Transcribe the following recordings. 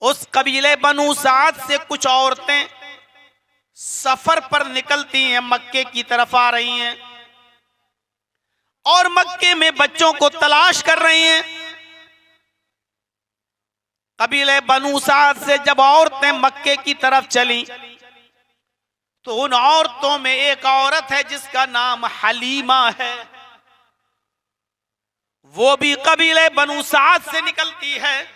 उस कबीले बनु साद से कुछ औरतें सफर पर निकलती हैं, मक्के की तरफ आ रही हैं और मक्के में बच्चों को तलाश कर रही हैं। कबीले बनु साद से जब औरतें मक्के की तरफ चली तो उन औरतों में एक औरत है जिसका नाम हलीमा है। वो भी कबीले बनु साद से निकलती है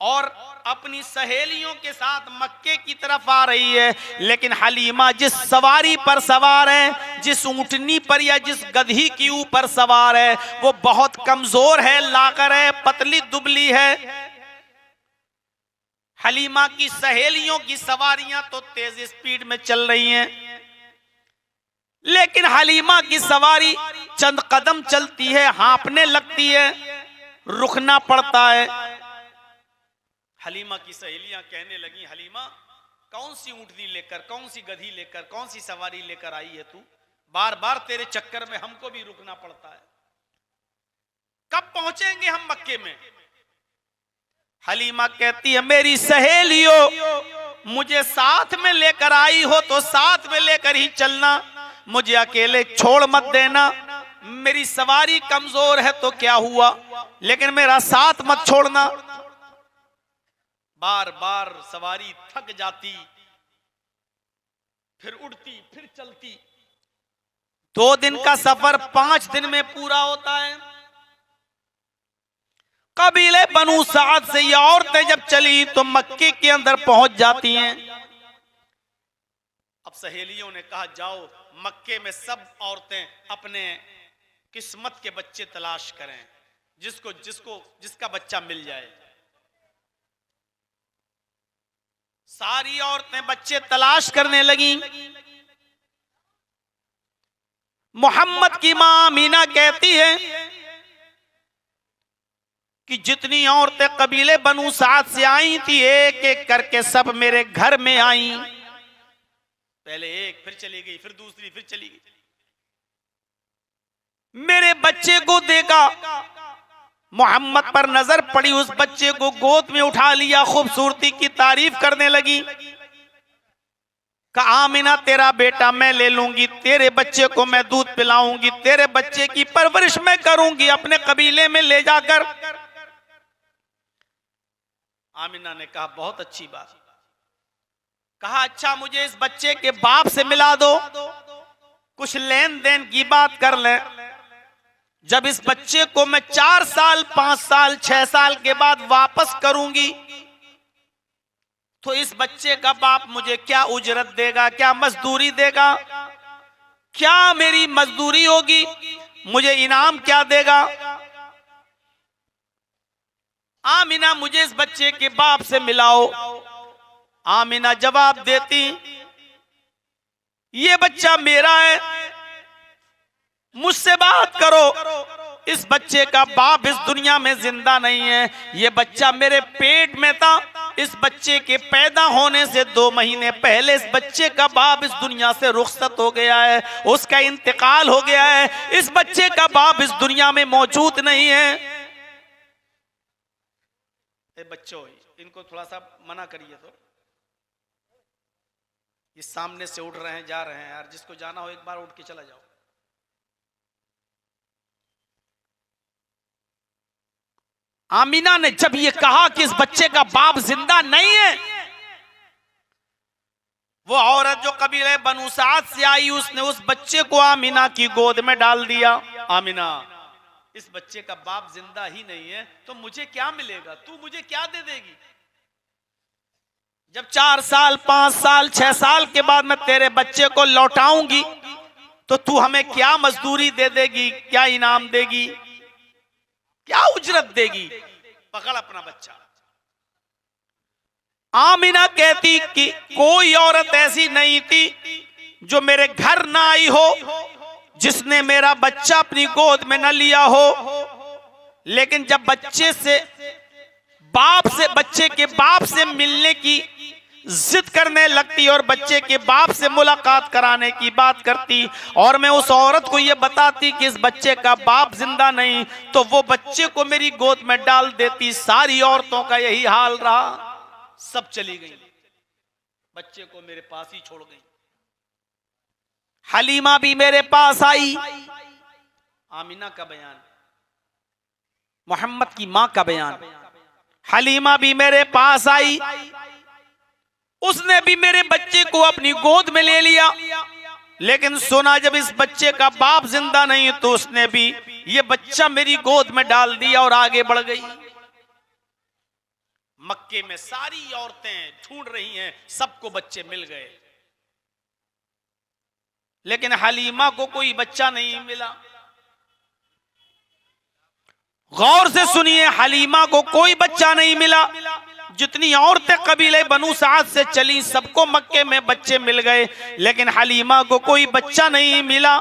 और अपनी सहेलियों के साथ मक्के की तरफ आ रही है। लेकिन हलीमा जिस सवारी पर सवार है, जिस ऊंटनी पर या जिस गधी की ऊपर सवार है, वो बहुत कमजोर है, लाकर है, पतली दुबली है। हलीमा की सहेलियों की सवारियां तो तेज स्पीड में चल रही हैं, लेकिन हलीमा की सवारी चंद कदम चलती है, हाँफने लगती है, रुकना पड़ता है। हलीमा की सहेलियां कहने लगी, हलीमा कौन सी ऊंटनी लेकर, कौन सी गधी लेकर, कौन सी सवारी लेकर आई है तू? बार बार तेरे चक्कर में हमको भी रुकना पड़ता है, कब पहुंचेंगे हम मक्के में? हलीमा कहती है, मेरी सहेलियों मुझे साथ में लेकर आई हो तो साथ में लेकर ही चलना, मुझे अकेले छोड़ मत देना। मेरी सवारी कमजोर है तो क्या हुआ, लेकिन मेरा साथ मत छोड़ना। बार बार सवारी थक जाती, फिर उड़ती, फिर चलती। 2 दिन का सफर 5 दिन में पूरा होता है। कबीले बनु साद से ये औरतें जब चली तो मक्के के अंदर पहुंच जाती हैं। अब सहेलियों ने कहा, जाओ मक्के में सब औरतें अपने किस्मत के बच्चे तलाश करें, जिसका बच्चा मिल जाए। सारी औरतें बच्चे तलाश करने लगी। मोहम्मद की मां अमीना कहती है कि जितनी औरतें कबीले बनु साद से आई थी, एक एक करके सब मेरे घर में आई। पहले एक, फिर चली गई, फिर दूसरी, फिर चली गई। मेरे बच्चे को देखा, मोहम्मद पर नजर पड़ी, उस बच्चे को गोद में उठा लिया, खूबसूरती की तारीफ करने लगी। कहा, आमिना तेरा बेटा मैं ले लूंगी, तेरे बच्चे को मैं दूध पिलाऊंगी, तेरे बच्चे की परवरिश मैं करूंगी अपने कबीले में ले जाकर। आमिना ने कहा, बहुत अच्छी बात। कहा, अच्छा मुझे इस बच्चे के बाप से मिला दो, कुछ लेन देन की बात कर ले। जब इस बच्चे को मैं 4 साल, 5 साल, 6 साल के बाद वापस करूंगी तो इस बच्चे का बाप मुझे क्या उजरत देगा, क्या मजदूरी देगा, क्या मेरी मजदूरी होगी, मुझे इनाम क्या देगा? आमिना, मुझे इस बच्चे के बाप से मिलाओ। आमिना जवाब देती, ये बच्चा मेरा है, मुझसे बात करो। इस बच्चे का बाप इस दुनिया में जिंदा नहीं है, ये बच्चा मेरे पेट में था। इस बच्चे के पैदा होने से 2 महीने पहले इस बच्चे का बाप इस दुनिया से रुखसत हो गया है, उसका इंतकाल हो गया है। इस बच्चे का बाप इस दुनिया में मौजूद नहीं है। बच्चों, इनको थोड़ा सा मना करिए, तो ये सामने से उठ रहे हैं, जा रहे हैं यार, जिसको जाना हो एक बार उठ के चला जाओ। आमीना ने जब ये कहा कि इस बच्चे का बाप जिंदा नहीं है, वो औरत जो कबीले बनु साद से आई, उसने उस बच्चे को आमीना की गोद में डाल दिया। आमीना, इस बच्चे का बाप जिंदा ही नहीं है तो मुझे क्या मिलेगा, तू मुझे क्या दे देगी? जब 4 साल, 5 साल, 6 साल के बाद मैं तेरे बच्चे को लौटाऊंगी तो तू हमें क्या मजदूरी दे देगी, क्या इनाम देगी, क्या उजरत देगी? पकड़ अपना बच्चा। आमीना कहती कि कोई औरत ऐसी नहीं थी जो मेरे घर ना आई हो, जिसने मेरा बच्चा अपनी गोद में न लिया हो। लेकिन जब बच्चे के बाप से मिलने की जिद करने लगती और बच्चे के बाप से मुलाकात कराने की बात करती और मैं उस औरत को यह बताती कि इस बच्चे का बाप जिंदा नहीं, तो वो बच्चे को मेरी गोद में डाल देती। सारी औरतों का यही हाल रहा। सब चली गई, बच्चे को मेरे पास ही छोड़ गई। हलीमा भी मेरे पास आई। आमिना का बयान, मोहम्मद की मां का बयान। हलीमा भी मेरे पास आई, उसने भी मेरे बच्चे को अपनी गोद में ले लिया, लेकिन सुना जब इस बच्चे का बाप जिंदा नहीं तो उसने भी ये बच्चा मेरी गोद में डाल दिया और आगे बढ़ गई। मक्के में सारी औरतें ढूंढ रही हैं, सबको बच्चे मिल गए, लेकिन हलीमा को कोई बच्चा नहीं मिला। गौर से सुनिए, हलीमा को कोई बच्चा नहीं मिला। जितनी औरतें कबीले बनु साद से चली सबको मक्के में बच्चे मिल गए, लेकिन हलीमा को कोई बच्चा नहीं मिला।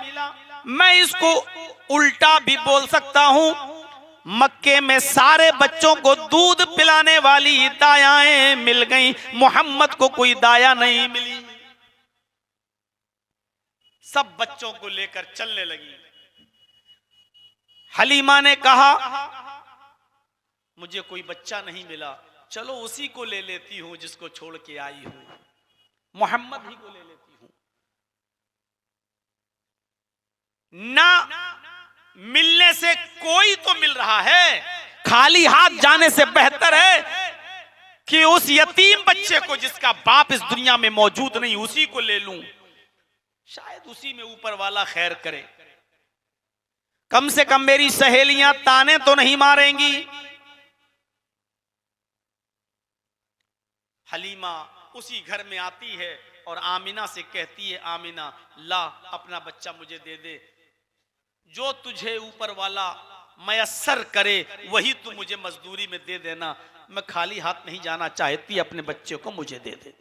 मैं इसको उल्टा भी बोल सकता हूं, मक्के में सारे बच्चों को दूध पिलाने वाली दायाएं मिल गईं, मोहम्मद को कोई दाया नहीं मिली। सब बच्चों को लेकर चलने लगी। हलीमा ने कहा मुझे कोई बच्चा नहीं मिला, चलो उसी को ले लेती हूं जिसको छोड़ के आई हूं, मोहम्मद ही को ले लेती हूं। ना मिलने से कोई तो मिल रहा है, खाली हाथ जाने से बेहतर है कि उस यतीम बच्चे को जिसका बाप इस दुनिया में मौजूद नहीं उसी को ले लूं, शायद उसी में ऊपर वाला खैर करे। कम से कम मेरी सहेलियां ताने तो नहीं मारेंगी। हलीमा उसी घर में आती है और आमिना से कहती है, आमिना ला अपना बच्चा मुझे दे दे, जो तुझे ऊपर वाला मयस्सर करे वही तू मुझे मजदूरी में दे देना, मैं खाली हाथ नहीं जाना चाहती, अपने बच्चे को मुझे दे दे।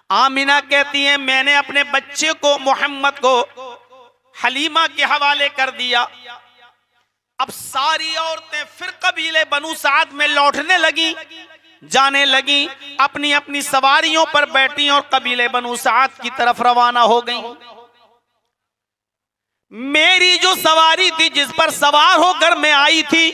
आमिना कहती है मैंने अपने बच्चे को मोहम्मद को हलीमा के हवाले कर दिया। अब सारी औरतें फिर कबीले बनु साद में लौटने लगी, जाने लगी, अपनी अपनी सवारियों पर बैठी और कबीले बनु साद की तरफ रवाना हो गई। मेरी जो सवारी थी, जिस पर सवार होकर मैं आई थी,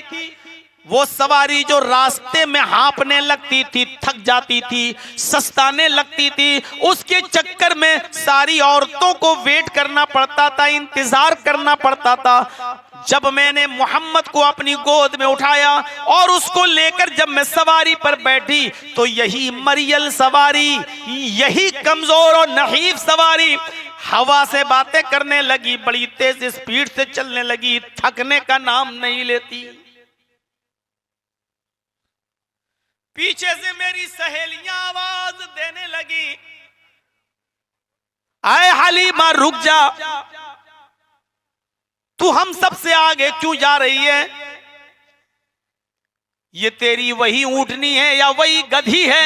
वो सवारी जो रास्ते में हाँपने लगती थी, थक जाती थी, सस्ताने लगती थी, उसके चक्कर में सारी औरतों को वेट करना पड़ता था, इंतजार करना पड़ता था। जब मैंने मोहम्मद को अपनी गोद में उठाया और उसको लेकर जब मैं सवारी पर बैठी तो यही मरियल सवारी, यही कमजोर और नहीफ सवारी हवा से बातें करने लगी, बड़ी तेज स्पीड से चलने लगी, थकने का नाम नहीं लेती। पीछे से मेरी सहेलियां आवाज देने लगी, आए हलीमा रुक जा, तू हम सबसे आगे क्यों जा रही है? ये तेरी वही ऊंटनी है या वही गधी है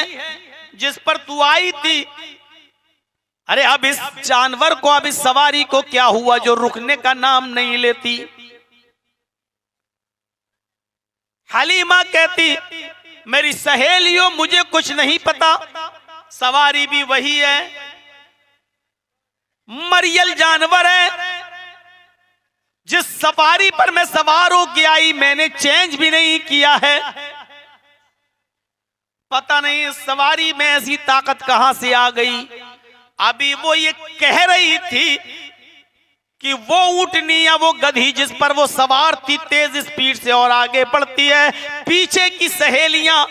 जिस पर तू आई थी? अरे अब इस जानवर को, अब इस सवारी को क्या हुआ जो रुकने का नाम नहीं लेती? हलीमा कहती मेरी सहेलियों मुझे कुछ नहीं पता, सवारी भी वही है, मरियल जानवर है, जिस सवारी पर मैं सवार होकर आई मैंने चेंज भी नहीं किया है। पता नहीं इस सवारी में ऐसी ताकत कहां से आ गई। अभी वो ये कह रही थी कि वो ऊंटनी या वो गधी जिस पर वो सवार थी तेज स्पीड से और आगे बढ़ती है, पीछे की सहेलियां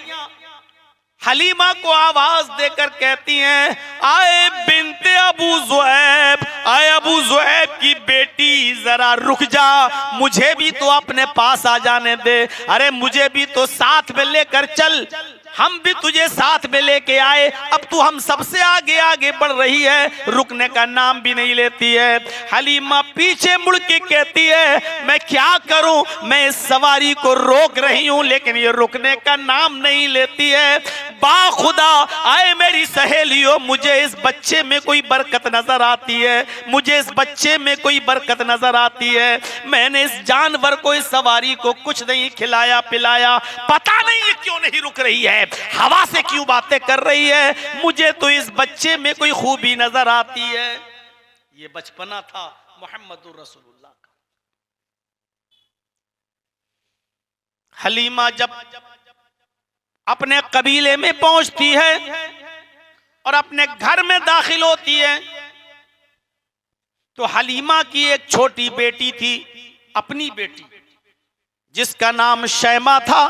हलीमा को आवाज देकर कहती हैं, आए बिनते अबू ज़ुऐब, आए अबू ज़ुऐब की बेटी जरा रुक जा, मुझे भी तो अपने पास आ जाने दे, अरे मुझे भी तो साथ में लेकर चल, हम भी तुझे साथ में लेके आए, अब तू हम सबसे आगे आगे बढ़ रही है, रुकने का नाम भी नहीं लेती है। हलीमा पीछे मुड़ के कहती है मैं क्या करूं, मैं इस सवारी को रोक रही हूं लेकिन ये रुकने का नाम नहीं लेती है। बाखुदा आए मेरी सहेलियों, मुझे इस बच्चे में कोई बरकत नजर आती है, मुझे इस बच्चे में कोई बरकत नजर आती है। मैंने इस जानवर को, इस सवारी को कुछ नहीं खिलाया पिलाया, पता नहीं ये क्यों नहीं रुक रही है, हवा से क्यों बातें कर रही है, मुझे तो इस बच्चे में कोई खूबी नजर आती है। ये बचपना था मोहम्मदुर रसूलुल्लाह का। हलीमा जब अपने कबीले में पहुंचती है और अपने घर में दाखिल होती है तो हलीमा की एक छोटी बेटी थी, अपनी बेटी, जिसका नाम शैमा था।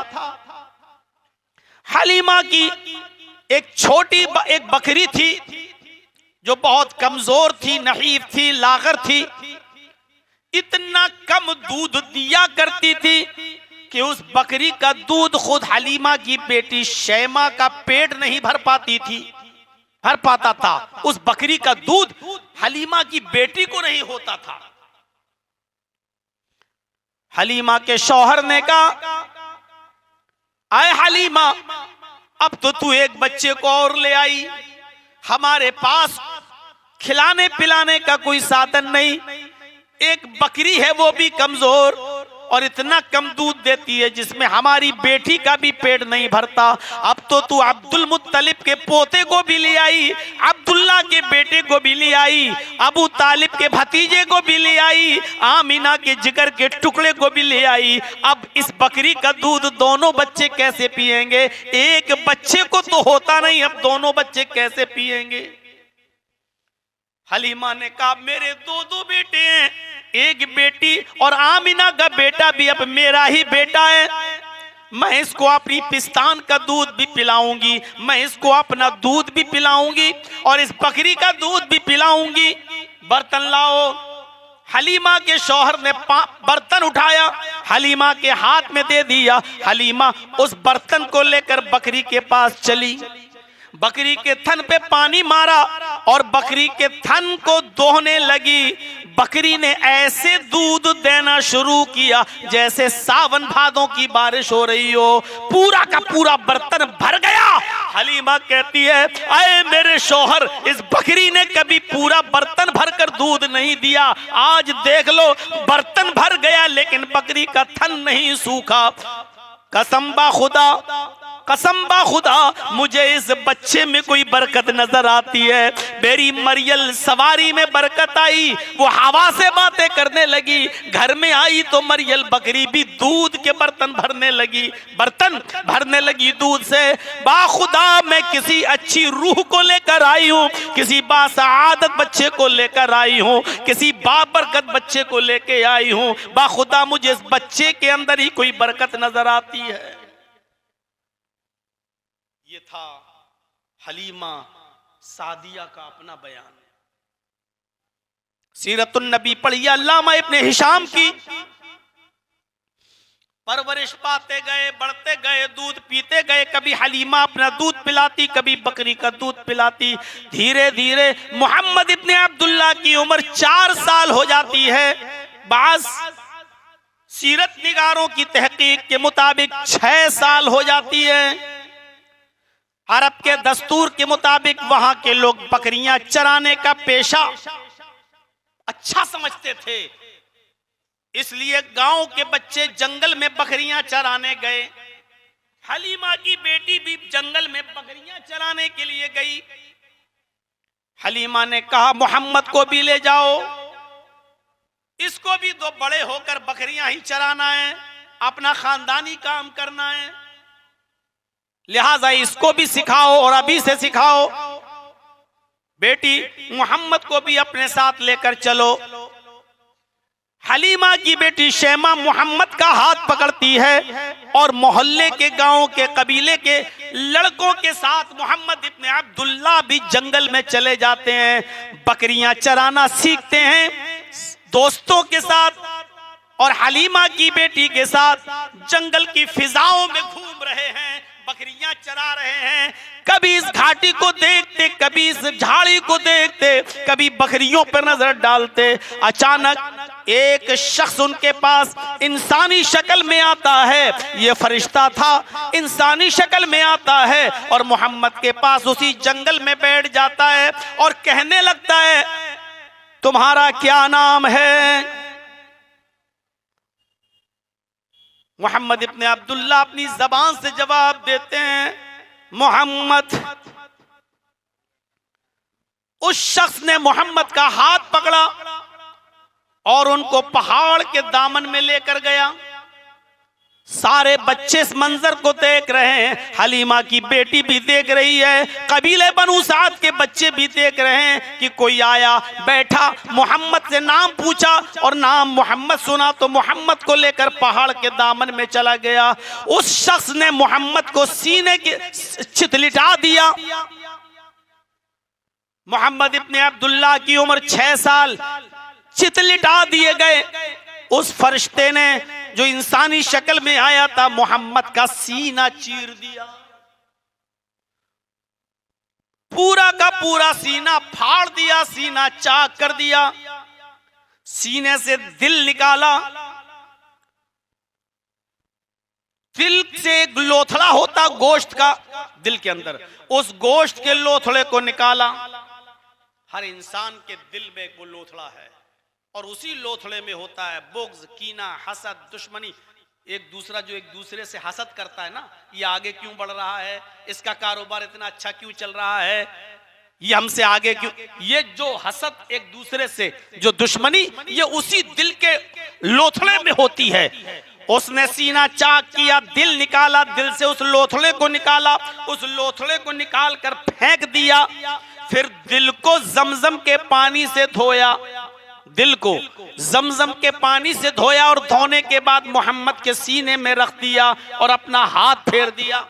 हलीमा की एक छोटी एक बकरी थी जो बहुत कमजोर थी, नहीफ थी, लागर थी। इतना कम दूध दिया करती थी कि उस बकरी का दूध खुद हलीमा की बेटी शैमा का पेट नहीं भर पाता था। उस बकरी का दूध हलीमा की बेटी को नहीं होता था। हलीमा के शौहर ने कहा, आए हलीमा, अब तो तू एक बच्चे को और ले आई, हमारे पास खिलाने पिलाने का कोई साधन नहीं, एक बकरी है वो भी कमजोर और इतना कम दूध देती है जिसमें हमारी बेटी का भी पेट नहीं भरता। अब तो तू अब्दुल मुत्तलिब के पोते को भी ले आई, अब्दुल्ला के बेटे को भी ले आई, अबू तालिब के भतीजे को भी ले आई, आमीना के जिगर के टुकड़े को भी ले आई। अब इस बकरी का दूध दोनों बच्चे कैसे पिएंगे? एक बच्चे को तो होता नहीं, अब दोनों बच्चे कैसे पिएंगे? हलीमा ने कहा, मेरे दो बेटे हैं, एक बेटी और आमिना का बेटा भी अब मेरा ही बेटा है। मैं इसको अपनी पिस्तान का दूध भी पिलाऊंगी, मैं इसको अपना दूध भी पिलाऊंगी और इस बकरी का दूध भी पिलाऊंगी। बर्तन लाओ। हलीमा के शौहर ने बर्तन उठाया, हलीमा के हाथ में दे दिया। हलीमा उस बर्तन को लेकर बकरी के पास चली, बकरी के थन पे पानी मारा और बकरी के थन को दोहने लगी। बकरी ने ऐसे दूध देना शुरू किया जैसे सावन भादों की बारिश हो रही हो, पूरा का पूरा बर्तन भर गया। हलीमा कहती है, अरे मेरे शौहर, इस बकरी ने कभी पूरा बर्तन भरकर दूध नहीं दिया, आज देख लो बर्तन भर गया लेकिन बकरी का थन नहीं सूखा। कसम बा खुदा मुझे इस बच्चे में कोई बरकत नजर आती है। मेरी मरियल सवारी में बरकत आई, वो हवा से बातें करने लगी। घर में आई तो मरियल बकरी भी दूध के बर्तन भरने लगी दूध से। बाखुदा मैं किसी अच्छी रूह को लेकर आई हूँ, किसी बासआदत बच्चे को लेकर आई हूँ, किसी बाबरकत बच्चे को लेकर आई हूँ। बाखुदा मुझे इस बच्चे के अंदर ही कोई बरकत नजर आती है। ये था हलीमा सादिया का अपना बयान। सीरतुन नबी पढ़िए अल्लामा इब्ने हिशाम की। परवरिश पाते गए, बढ़ते गए, दूध पीते गए। कभी हलीमा अपना दूध पिलाती, कभी बकरी का दूध पिलाती। धीरे धीरे मोहम्मद इब्ने अब्दुल्ला की उम्र 4 साल हो जाती है। बाज सीरत निगारों की तहकीक के मुताबिक 6 साल हो जाती है। अरब के दस्तूर के मुताबिक वहां के लोग बकरियां चराने का पेशा अच्छा समझते थे, इसलिए गांव के बच्चे जंगल में बकरियां चराने गए। हलीमा की बेटी भी जंगल में बकरियां चराने के लिए गई। हलीमा ने कहा, मोहम्मद को भी ले जाओ, इसको भी तो बड़े होकर बकरियां ही चराना है, अपना खानदानी काम करना है, लिहाजा इसको भी सिखाओ और अभी से सिखाओ। बेटी मोहम्मद को भी अपने साथ लेकर चलो। हलीमा की बेटी शैमा मोहम्मद का हाथ पकड़ती है और मोहल्ले के गांव के कबीले के लड़कों के साथ मोहम्मद इब्ने अब्दुल्ला भी जंगल में चले जाते हैं, बकरियां चराना सीखते हैं दोस्तों के साथ। और हलीमा की बेटी के साथ जंगल की फिजाओं में घूम रहे हैं, बकरियां चरा रहे हैं। कभी इस घाटी को देखते, कभी इस झाड़ी को देखते, कभी बकरियों पर नजर डालते। अचानक एक शख्स उनके पास इंसानी शक्ल में आता है। ये फरिश्ता था, इंसानी शक्ल में आता है और मोहम्मद के पास उसी जंगल में बैठ जाता है और कहने लगता है, तुम्हारा क्या नाम है? मोहम्मद इब्ने अब्दुल्ला अपनी जबान से जवाब देते हैं, मोहम्मद। उस शख्स ने मोहम्मद का हाथ पकड़ा और उनको पहाड़ के दामन में लेकर गया। सारे बच्चे इस मंजर को देख रहे हैं, हलीमा की बेटी भी देख रही है, कबीले बनु साद के बच्चे भी देख रहे हैं कि कोई आया, बैठा, मोहम्मद से नाम पूछा और नाम मोहम्मद सुना तो मोहम्मद को लेकर पहाड़ के दामन में चला गया। उस शख्स ने मोहम्मद को सीने के चितलिटा दिया। मोहम्मद इब्ने अब्दुल्लाह की उम्र 6 साल, चितलिटा दिए गए। उस फरिश्ते ने जो इंसानी शक्ल में आया था मोहम्मद का सीना चीर दिया, पूरा का पूरा सीना फाड़ दिया, सीना चाक कर दिया, सीने से दिल निकाला। दिल से एक लोथड़ा होता गोश्त का, दिल के अंदर उस गोश्त के लोथड़े को निकाला। हर इंसान के दिल में वो लोथड़ा है और उसी लोथड़े में होता है बुग़्ज़, कीना, हसद, दुश्मनी। एक दूसरा जो एक दूसरे से हसद करता है ना, ये आगे क्यों बढ़ रहा है, इसका कारोबार इतना अच्छा क्यों चल रहा है, ये हमसे आगे क्यों, ये जो हसद एक दूसरे से, जो दुश्मनी, ये उसी दिल के लोथड़े में होती है। उसने सीना चाक किया, दिल निकाला, दिल से उस लोथड़े को निकाला, उस लोथड़े को निकाल कर फेंक दिया। फिर दिल को जमजम के पानी से धोया, दिल को जमजम के पानी से धोया और धोने के बाद मोहम्मद के सीने में रख दिया और अपना हाथ फेर दिया।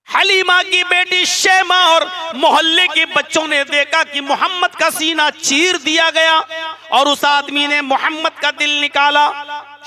हलीमा की बेटी शैमा और मोहल्ले के बच्चों ने देखा कि मोहम्मद का सीना चीर दिया गया और उस आदमी ने मोहम्मद का दिल निकाला।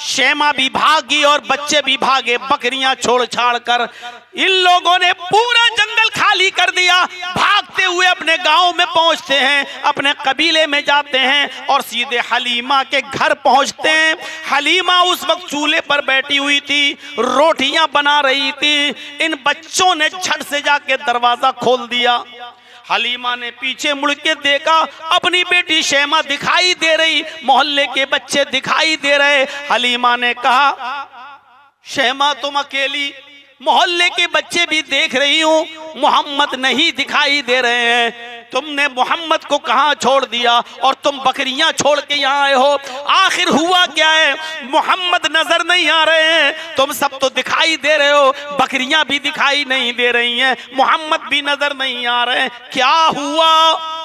शैमा भी भागी और बच्चे भी भागे, बकरियां छोड़ छाड़ कर। इन लोगों ने पूरा जंगल खाली कर दिया, भागते हुए अपने गांव में पहुंचते हैं, अपने कबीले में जाते हैं और सीधे हलीमा के घर पहुंचते हैं। हलीमा उस वक्त चूल्हे पर बैठी हुई थी, रोटियां बना रही थी। इन बच्चों ने झट से जाके दरवाजा खोल दिया। हलीमा ने पीछे मुड़ के देखा, अपनी बेटी शैमा दिखाई दे रही, मोहल्ले के बच्चे दिखाई दे रहे। हलीमा ने कहा, शैमा तुम अकेली, मोहल्ले के बच्चे भी देख रही हूं, मोहम्मद नहीं दिखाई दे रहे हैं। तुमने मोहम्मद को कहां छोड़ दिया और तुम बकरियां छोड़ के यहाँ आए हो, आखिर हुआ क्या है? मोहम्मद नजर नहीं आ रहे हैं, तुम सब तो दिखाई दे रहे हो, बकरियां भी दिखाई नहीं दे रही हैं, मोहम्मद भी नजर नहीं आ रहे हैं, क्या हुआ?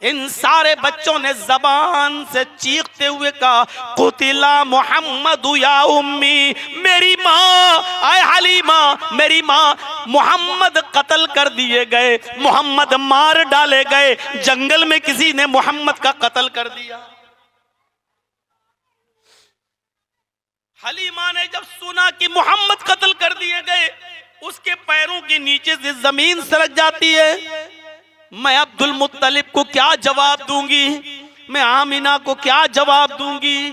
इन सारे बच्चों ने जबान से चीखते हुए कहा, कुतिला मोहम्मद या उम्मी, मेरी माँ, आए हलीमा, मेरी माँ, मोहम्मद कत्ल कर दिए गए, मोहम्मद मार डाले गए, जंगल में किसी ने मोहम्मद का कत्ल कर दिया। हलीमा ने जब सुना कि मोहम्मद कत्ल कर दिए गए, उसके पैरों के नीचे से जमीन सरक जाती है। मैं अब्दुल मुत्तलिब को क्या जवाब दूंगी, मैं आमिना को क्या जवाब दूंगी?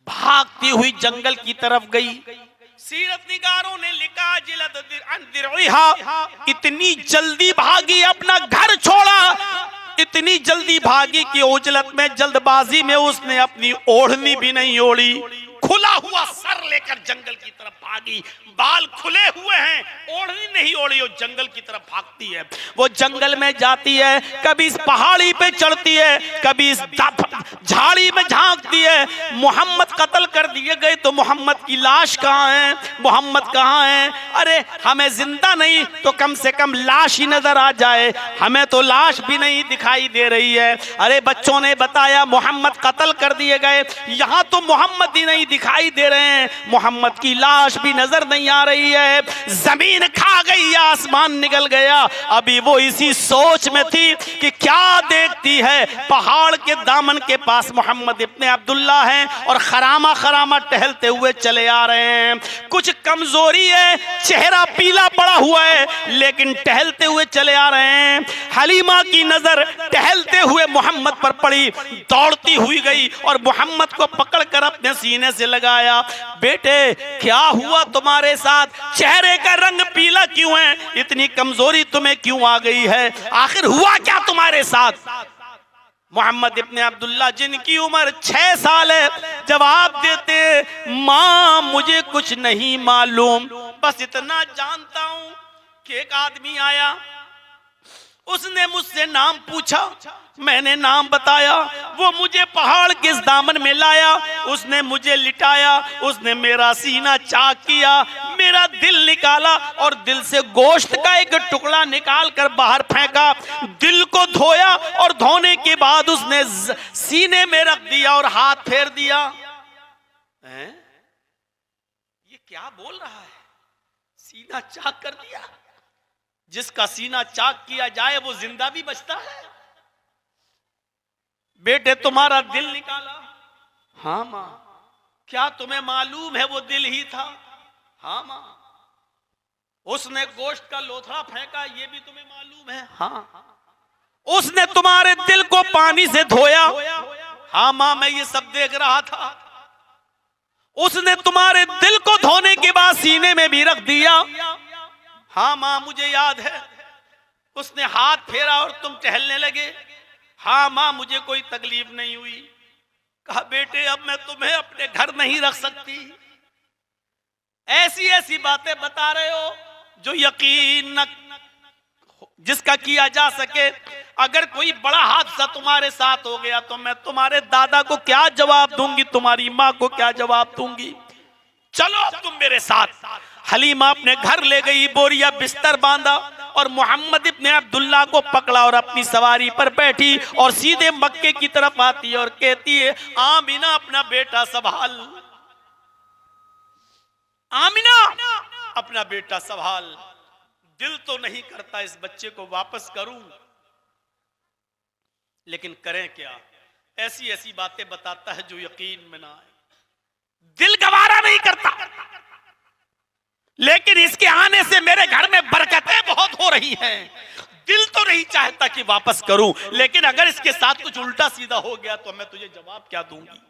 भागती हुई जंगल की तरफ गई। सीरत निगारों ने लिखा, इतनी जल्दी भागी, अपना घर छोड़ा, इतनी जल्दी भागी कि उजलत में, जल्दबाजी में उसने अपनी ओढ़नी भी नहीं ओढ़ी, खुला हुआ सर लेकर जंगल की तरफ भागी। बाल खुले हुए हैं, ओढ़नी नहीं ओढ़ी, वो जंगल की तरफ भागती है। वो जंगल में जाती है, कभी इस पहाड़ी पे चढ़ती है, कभी इस झाड़ी में झांकती है। मोहम्मद कत्ल कर दिए गए तो मोहम्मद की लाश कहाँ है? मोहम्मद कहाँ है? अरे हमें जिंदा नहीं तो कम से कम लाश ही नजर आ जाए, हमें तो लाश भी नहीं दिखाई दे रही है। अरे बच्चों ने बताया मोहम्मद कत्ल कर दिए गए, यहाँ तो मोहम्मद ही नहीं दिखाई दे रहे हैं, मोहम्मद की लाश भी नजर नहीं आ रही है। जमीन खा गई, आसमान निकल गया। अभी वो इसी सोच में थी कि क्या देखती है, पहाड़ के दामन के पास मोहम्मद इब्ने अब्दुल्ला हैं और खरामा खरामा टहलते हुए चले आ रहे हैं। कुछ कमजोरी है, चेहरा पीला पड़ा हुआ है, लेकिन टहलते हुए चले आ रहे हैं। हलीमा की नजर टहलते हुए मोहम्मद पर पड़ी, दौड़ती हुई गई और मोहम्मद को पकड़कर अपने सीने से लगाया। बेटे क्या हुआ तुम्हारे साथ? चेहरे का रंग पीला क्यों है? इतनी कमजोरी तुम्हें क्यों आ गई है? आखिर हुआ क्या तुम्हारे साथ? मोहम्मद इब्ने अब्दुल्ला, जिनकी उम्र 6 साल है, जवाब देते, माँ मुझे कुछ नहीं मालूम, बस इतना जानता हूं कि एक आदमी आया, उसने मुझसे नाम पूछा, मैंने नाम बताया, वो मुझे पहाड़ के इस दामन में लाया, उसने मुझे लिटाया, उसने मेरा सीना चाक किया, मेरा दिल निकाला और दिल से गोश्त का एक टुकड़ा निकाल कर बाहर फेंका, दिल को धोया और धोने के बाद उसने सीने में रख दिया और हाथ फेर दिया। ये क्या बोल रहा है? सीना चाक कर दिया? जिसका सीना चाक किया जाए वो जिंदा भी बचता है। बेटे तुम्हारा दिल निकाला? हाँ मां। क्या तुम्हें मालूम है वो दिल ही था? हाँ मां। उसने गोश्त का लोथड़ा फेंका, ये भी तुम्हें मालूम है? हाँ। उसने तुम्हारे दिल को पानी से धोया? हाँ मां, मैं ये सब देख रहा था। उसने तुम्हारे दिल को धोने के बाद सीने में भी रख दिया? हाँ मां, मुझे याद है। उसने हाथ फेरा और तुम टहलने लगे? हाँ मां, मुझे कोई तकलीफ नहीं हुई। कहा बेटे अब मैं तुम्हें अपने घर नहीं रख सकती। ऐसी ऐसी बातें बता रहे हो जो यकीन न जिसका किया जा सके। अगर कोई बड़ा हादसा तुम्हारे साथ हो गया तो मैं तुम्हारे दादा को क्या जवाब दूंगी, तुम्हारी माँ को क्या जवाब दूंगी? चलो तुम मेरे साथ। हलीमा अपने घर ले गई, बोरिया बिस्तर बांधा और मोहम्मद इब्ने अब्दुल्ला को पकड़ा और अपनी सवारी पर बैठी और सीधे मक्के की तरफ आती है और कहती है, आमिना अपना बेटा संभाल, आमिना अपना बेटा संभाल। दिल तो नहीं करता इस बच्चे को वापस करूं, लेकिन करें क्या? ऐसी ऐसी बातें बताता है जो यकीन में ना आए। दिल गवारा नहीं करता, लेकिन इसके आने से मेरे घर में बरकतें बहुत हो रही हैं। दिल तो नहीं चाहता कि वापस करूं, लेकिन अगर इसके साथ कुछ उल्टा सीधा हो गया तो मैं तुझे जवाब क्या दूंगी?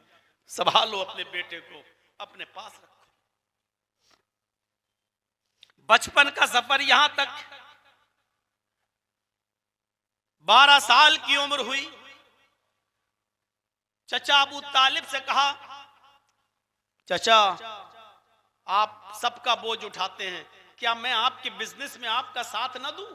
संभालो अपने बेटे को, अपने पास रखो। बचपन का सफर यहां तक। 12 साल की उम्र हुई। चचा अबू तालिब से कहा, चचा आप सबका बोझ उठाते हैं, क्या मैं आपके बिजनेस में आपका साथ ना दूं?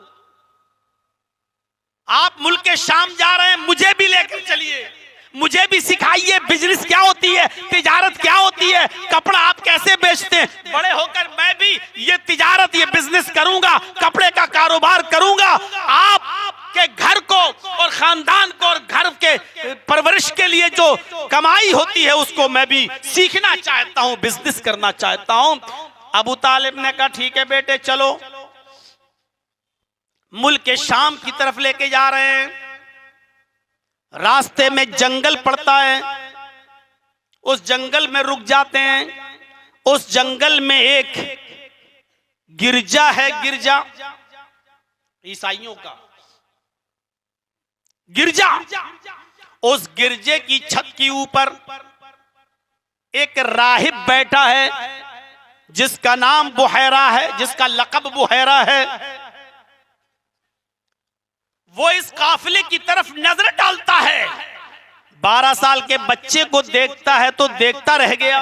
आप मुल्क के शाम जा रहे हैं, मुझे भी लेकर चलिए, मुझे भी सिखाइए बिजनेस क्या होती है, तिजारत क्या होती है, कपड़ा आप कैसे बेचते हैं। बड़े होकर मैं भी ये तिजारत, ये बिजनेस करूंगा, कपड़े का कारोबार करूंगा। आपके घर को और खानदान को और घर के परवरिश के लिए जो कमाई होती है उसको मैं भी सीखना चाहता हूं, बिजनेस करना चाहता हूं। अबू तालिब ने कहा ठीक है बेटे चलो। मुल्क के शाम की तरफ लेके जा रहे हैं। रास्ते में जंगल पड़ता है, उस जंगल में रुक जाते हैं। उस जंगल में एक गिरजा है, गिरजा ईसाइयों का गिरजा। उस गिरजे की छत के ऊपर एक राहिब बैठा है जिसका नाम बुहैरा है, जिसका लक़ब बुहैरा है। वो इस काफिले की तरफ नजर डालता है। 12 साल के बच्चे को देखता है तो देखता रह गया।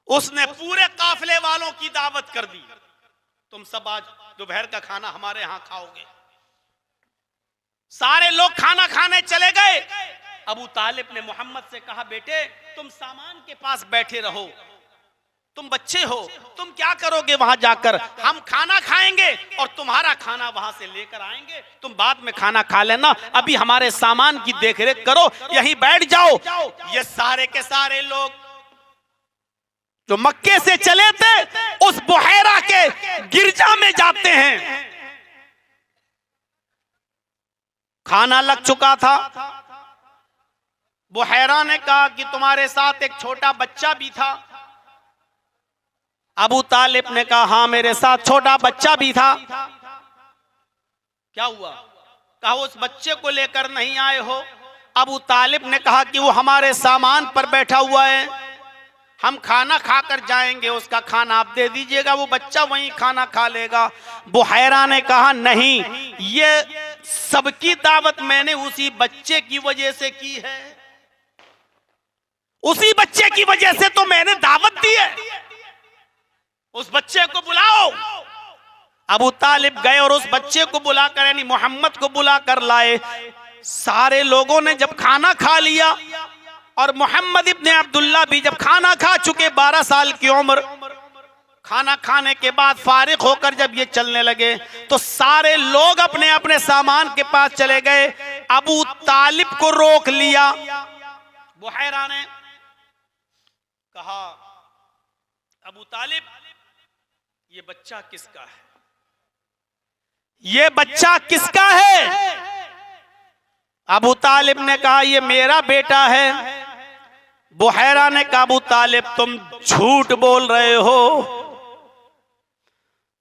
उसने पूरे काफिले वालों की दावत कर दी, तुम सब आज दोपहर का खाना हमारे यहां खाओगे। सारे लोग खाना खाने चले गए। अबू तालिब ने मोहम्मद से कहा बेटे तुम सामान के पास बैठे रहो, तुम बच्चे हो, तुम क्या करोगे वहां जाकर? हम खाना खाएंगे और तुम्हारा खाना वहां से लेकर आएंगे, तुम बाद में खाना खा लेना, अभी हमारे सामान की देखरेख करो, यहीं बैठ जाओ। ये सारे के सारे लोग जो मक्के से चले थे उस बुहैरा के गिरजा में जाते हैं। खाना लग चुका था। बुहैरा ने कहा कि तुम्हारे साथ एक छोटा बच्चा भी था। अबू तालिब ने कहा हाँ मेरे साथ छोटा बच्चा भी था। क्या हुआ? कहा उस बच्चे को लेकर नहीं आए हो? अबू तालिब ने कहा कि वो हमारे सामान पर बैठा हुआ है, हम खाना खाकर जाएंगे, उसका खाना आप दे दीजिएगा, वो बच्चा वहीं खाना खा लेगा। बुहैरा ने कहा नहीं, ये सबकी दावत मैंने उसी बच्चे की वजह से की है, उसी बच्चे की वजह से तो मैंने दावत दी है। उस बच्चे को बुलाओ, अबू तालिब गए और उस बच्चे को बुलाकर यानी मोहम्मद को बुलाकर लाए। सारे लोगों ने जब खाना खा लिया और मोहम्मद इब्ने अब्दुल्ला भी जब खाना खा चुके, 12 साल की उम्र, खाना खाने के बाद फारिग होकर जब ये चलने लगे तो सारे लोग अपने अपने सामान के पास चले गए। अबू तालिब को रोक लिया। बुहैरा ने कहा, अबू तालिब, ये बच्चा किसका है? ये बच्चा किसका है? अबू तालिब ने कहा, ये मेरा बेटा है। बुहैरा ने कहा, अबू तालिब तुम झूठ बोल रहे हो,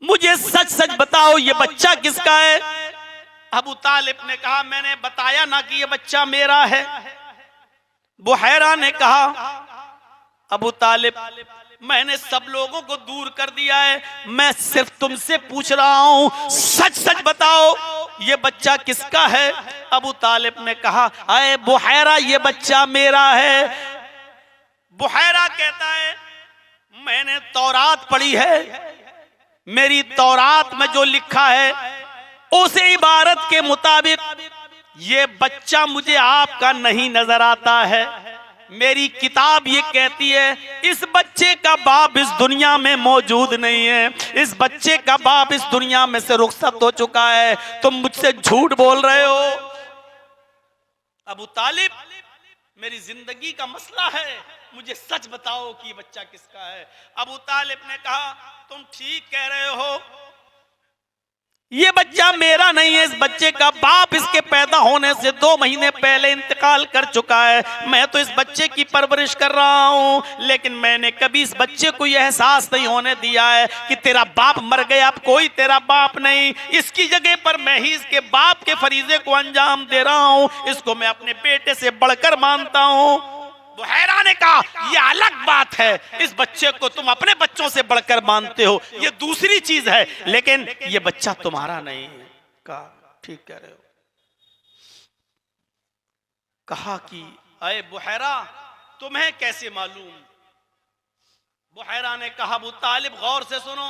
मुझे सच सच बताओ ये बच्चा किसका है? अबू तालिब ने कहा, मैंने बताया ना कि ये बच्चा मेरा है। बुहैरा ने कहा, अबू तालिब मैंने सब लोगों को दूर कर दिया है, मैं सिर्फ तुमसे पूछ रहा हूं, सच सच बताओ ये बच्चा किसका है? अबू तालिब ने कहा, अरे बुहैरा ये बच्चा मेरा है। बुहैरा कहता है, मैंने तौरात पढ़ी है, मेरी तौरात में जो लिखा है उस इबारत के मुताबिक ये बच्चा मुझे आपका नहीं नजर आता है। मेरी किताब ये कहती है इस बच्चे का बाप इस दुनिया में मौजूद नहीं है, इस बच्चे का बाप इस दुनिया में से रुखसत हो चुका है, तुम मुझसे झूठ बोल रहे हो। अबू तालिब, मेरी जिंदगी का मसला है, मुझे सच बताओ कि ये बच्चा किसका है। अबू तालिब ने कहा, तुम ठीक कह रहे हो, ये बच्चा मेरा नहीं है, इस बच्चे का बाप इसके पैदा होने से 2 महीने पहले इंतकाल कर चुका है। मैं तो इस बच्चे की परवरिश कर रहा हूं, लेकिन मैंने कभी इस बच्चे को यह एहसास नहीं होने दिया है कि तेरा बाप मर गया, अब कोई तेरा बाप नहीं, इसकी जगह पर मैं ही इसके बाप के फरीजे को अंजाम दे रहा हूं, इसको मैं अपने बेटे से बढ़कर मानता हूं। बुहैरा ने कहा, यह अलग बात है, इस बच्चे को तुम अपने बच्चों से बढ़कर मानते हो, यह दूसरी चीज है, लेकिन यह बच्चा तुम्हारा नहीं है। कहा, ठीक कह रहे हो। कहा कि अरे बुहैरा, तुम्हें कैसे मालूम? बुहैरा ने कहा, अबू तालिब गौर से सुनो,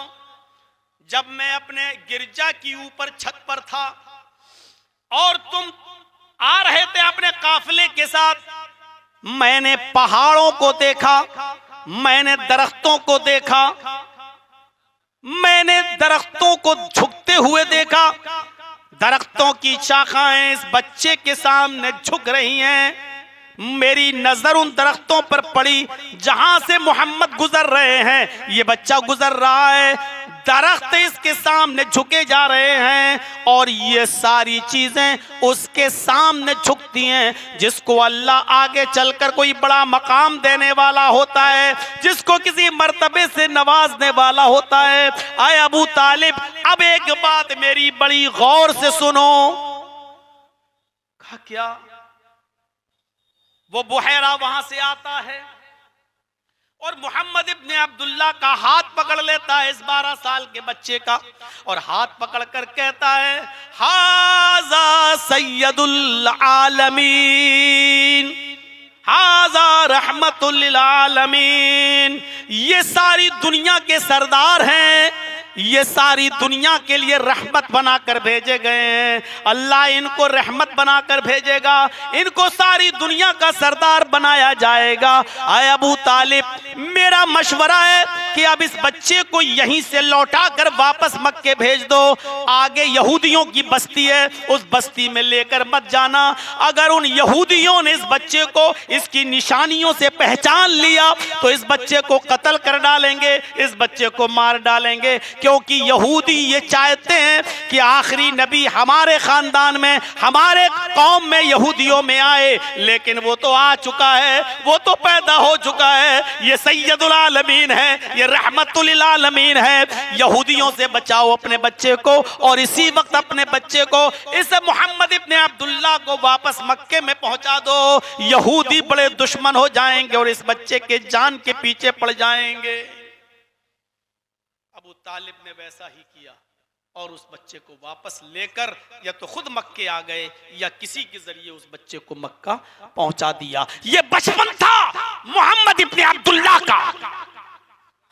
जब मैं अपने गिरजा की ऊपर छत पर था और तुम आ रहे थे अपने काफिले के साथ, मैंने पहाड़ों को देखा, मैंने दरख्तों को देखा, मैंने दरख्तों को झुकते हुए देखा, दरख्तों की शाखाएं इस बच्चे के सामने झुक रही हैं। मेरी नजर उन दरख्तों पर पड़ी जहां से मोहम्मद गुजर रहे हैं, ये बच्चा गुजर रहा है, दरख्त इसके सामने झुके जा रहे हैं और ये सारी चीजें उसके सामने झुकती हैं। जिसको अल्लाह आगे चलकर कोई बड़ा मकाम देने वाला होता है, जिसको किसी मर्तबे से नवाजने वाला होता है। आए अबू तालिब, अब एक बात मेरी बड़ी गौर से सुनो। कहा, क्या? वो बुहैरा वहां से आता है और मोहम्मद इब्ने अब्दुल्ला का हाथ पकड़ लेता है, इस 12 साल के बच्चे का, और हाथ पकड़कर कहता है, हाजा सैयदुल आलमीन, हाजा रहमतुल लिल आलमीन, ये सारी दुनिया के सरदार हैं, ये सारी दुनिया के लिए रहमत बनाकर भेजे गए हैं। अल्लाह इनको रहमत बनाकर भेजेगा, इनको सारी दुनिया का सरदार बनाया जाएगा। आए अबू तालिब, मेरा मशवरा है कि अब इस बच्चे को यहीं से लौटा कर वापस मक्के भेज दो। आगे यहूदियों की बस्ती है, उस बस्ती में लेकर मत जाना। अगर उन यहूदियों ने इस बच्चे को इसकी निशानियों से पहचान लिया तो इस बच्चे को कत्ल कर डालेंगे, इस बच्चे को मार डालेंगे, क्योंकि यहूदी ये चाहते हैं कि आखिरी नबी हमारे खानदान में, हमारे कौम में, यहूदियों में आए, लेकिन वो तो आ चुका है, वो तो पैदा हो चुका है, ये सैयदुल आलमीन है, ये रहमतुल लिल आलमीन है। यहूदियों से बचाओ अपने बच्चे को और इसी वक्त अपने बच्चे को, इस मोहम्मद इब्ने अब्दुल्ला को वापस मक्के में पहुंचा दो। यहूदी बड़े दुश्मन हो जाएंगे और इस बच्चे के जान के पीछे पड़ जाएंगे। अबू तालिब ने वैसा ही किया और उस बच्चे को वापस लेकर या तो खुद मक्के आ गए या किसी के जरिए उस बच्चे को मक्का पहुंचा दिया। ये बचपन था मोहम्मद इब्ने अब्दुल्ला का।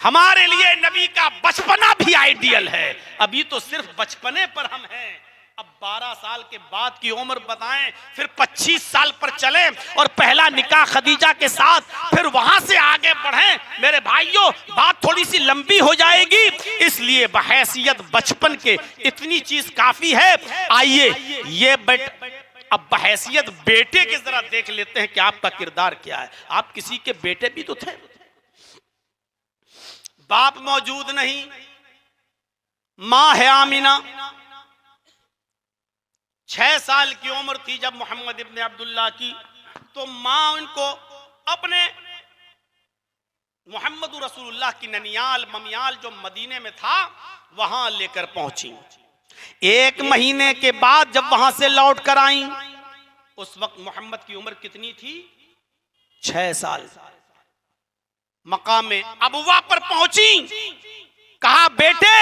हमारे लिए नबी का बचपना भी आइडियल है। अभी तो सिर्फ बचपने पर हम हैं, अब 12 साल के बाद की उम्र बताएं, फिर 25 साल पर चलें और पहला निकाह खदीजा के साथ, फिर वहां से आगे बढ़ें। मेरे भाइयों, बात थोड़ी सी लंबी हो जाएगी, इसलिए बहैसियत बचपन के इतनी चीज काफी है। आइए ये अब बहैसियत बेटे के जरा देख लेते हैं कि आपका किरदार क्या है। आप किसी के बेटे भी तो थे, बाप मौजूद नहीं, मां है आमिना। 6 साल की उम्र थी जब मोहम्मद इब्ने अब्दुल्लाह की, तो मां उनको अपने मोहम्मद रसूलुल्लाह की ननियाल ममियाल जो मदीने में था वहां लेकर पहुंची। 1 महीने के बाद जब वहां से लौट कर आई, उस वक्त मोहम्मद की उम्र कितनी थी? 6 साल। मकामे अबुवा पर पहुंची, कहा बेटे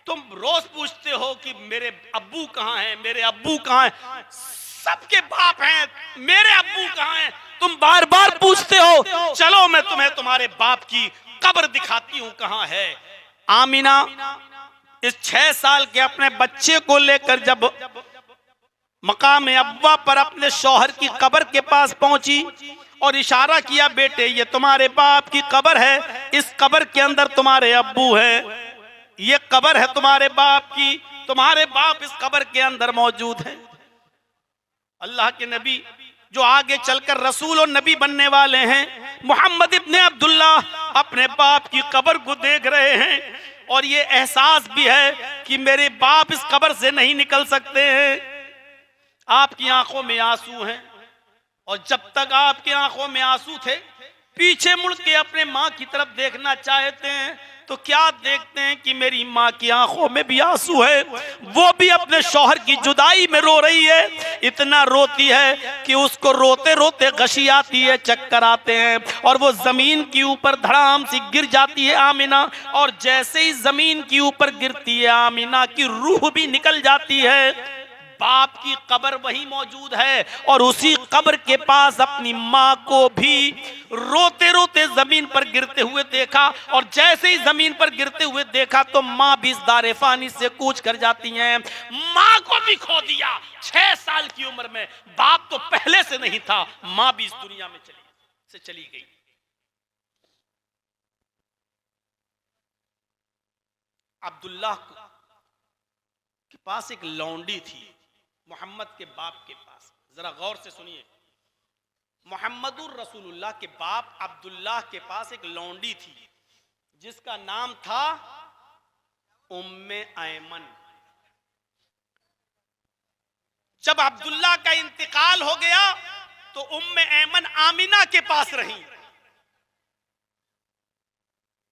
तुम रोज पूछते हो कि मेरे अब्बू कहाँ हैं, मेरे अब्बू कहाँ हैं, सबके बाप हैं, मेरे अब्बू कहाँ हैं, तुम बार बार पूछते हो, चलो मैं तुम्हें तुम्हारे बाप की कब्र दिखाती हूं कहाँ है। आमिना इस 6 साल के अपने बच्चे को लेकर जब मकाम अब्बा पर अपने शौहर की कब्र के पास पहुंची और इशारा किया, बेटे ये तुम्हारे बाप की कब्र है, इस कब्र के अंदर तुम्हारे अब्बू है, ये कब्र है तुम्हारे बाप की, तुम्हारे बाप इस कब्र के अंदर मौजूद है। अल्लाह के नबी जो आगे चलकर रसूल और नबी बनने वाले हैं, मोहम्मद इब्ने अब्दुल्लाह अपने बाप की कब्र को देख रहे हैं और ये एहसास भी है कि मेरे बाप इस कब्र से नहीं निकल सकते हैं। आपकी आंखों में आंसू हैं और जब तक आपकी आंखों में आंसू थे, पीछे मुड़ के अपने माँ की तरफ देखना चाहते हैं तो क्या देखते हैं कि मेरी माँ की आंखों में भी आंसू है, वो भी अपने शौहर की जुदाई में रो रही है। इतना रोती है कि उसको रोते रोते गशी आती है, चक्कर आते हैं और वो जमीन के ऊपर धड़ाम से गिर जाती है आमिना। और जैसे ही जमीन के ऊपर गिरती है, आमिना की रूह भी निकल जाती है। बाप की कब्र वहीं मौजूद है और उसी कब्र के पास अपनी माँ को भी रोते रोते जमीन पर गिरते हुए देखा और जैसे ही जमीन पर गिरते हुए देखा तो माँ भी इस दारे फानी से कूच कर जाती हैं। माँ को भी खो दिया 6 साल की उम्र में, बाप तो पहले से नहीं था, माँ भी इस दुनिया में चली गई। अब्दुल्लाह के पास एक लौंडी थी, मोहम्मद के बाप के पास। जरा गौर से सुनिए, मोहम्मदुर रसूलुल्लाह के बाप अब्दुल्लाह के पास एक लौंडी थी जिसका नाम था उम्मे ऐमन। जब अब्दुल्लाह का इंतकाल हो गया तो उम्मे ऐमन आमिना के पास रही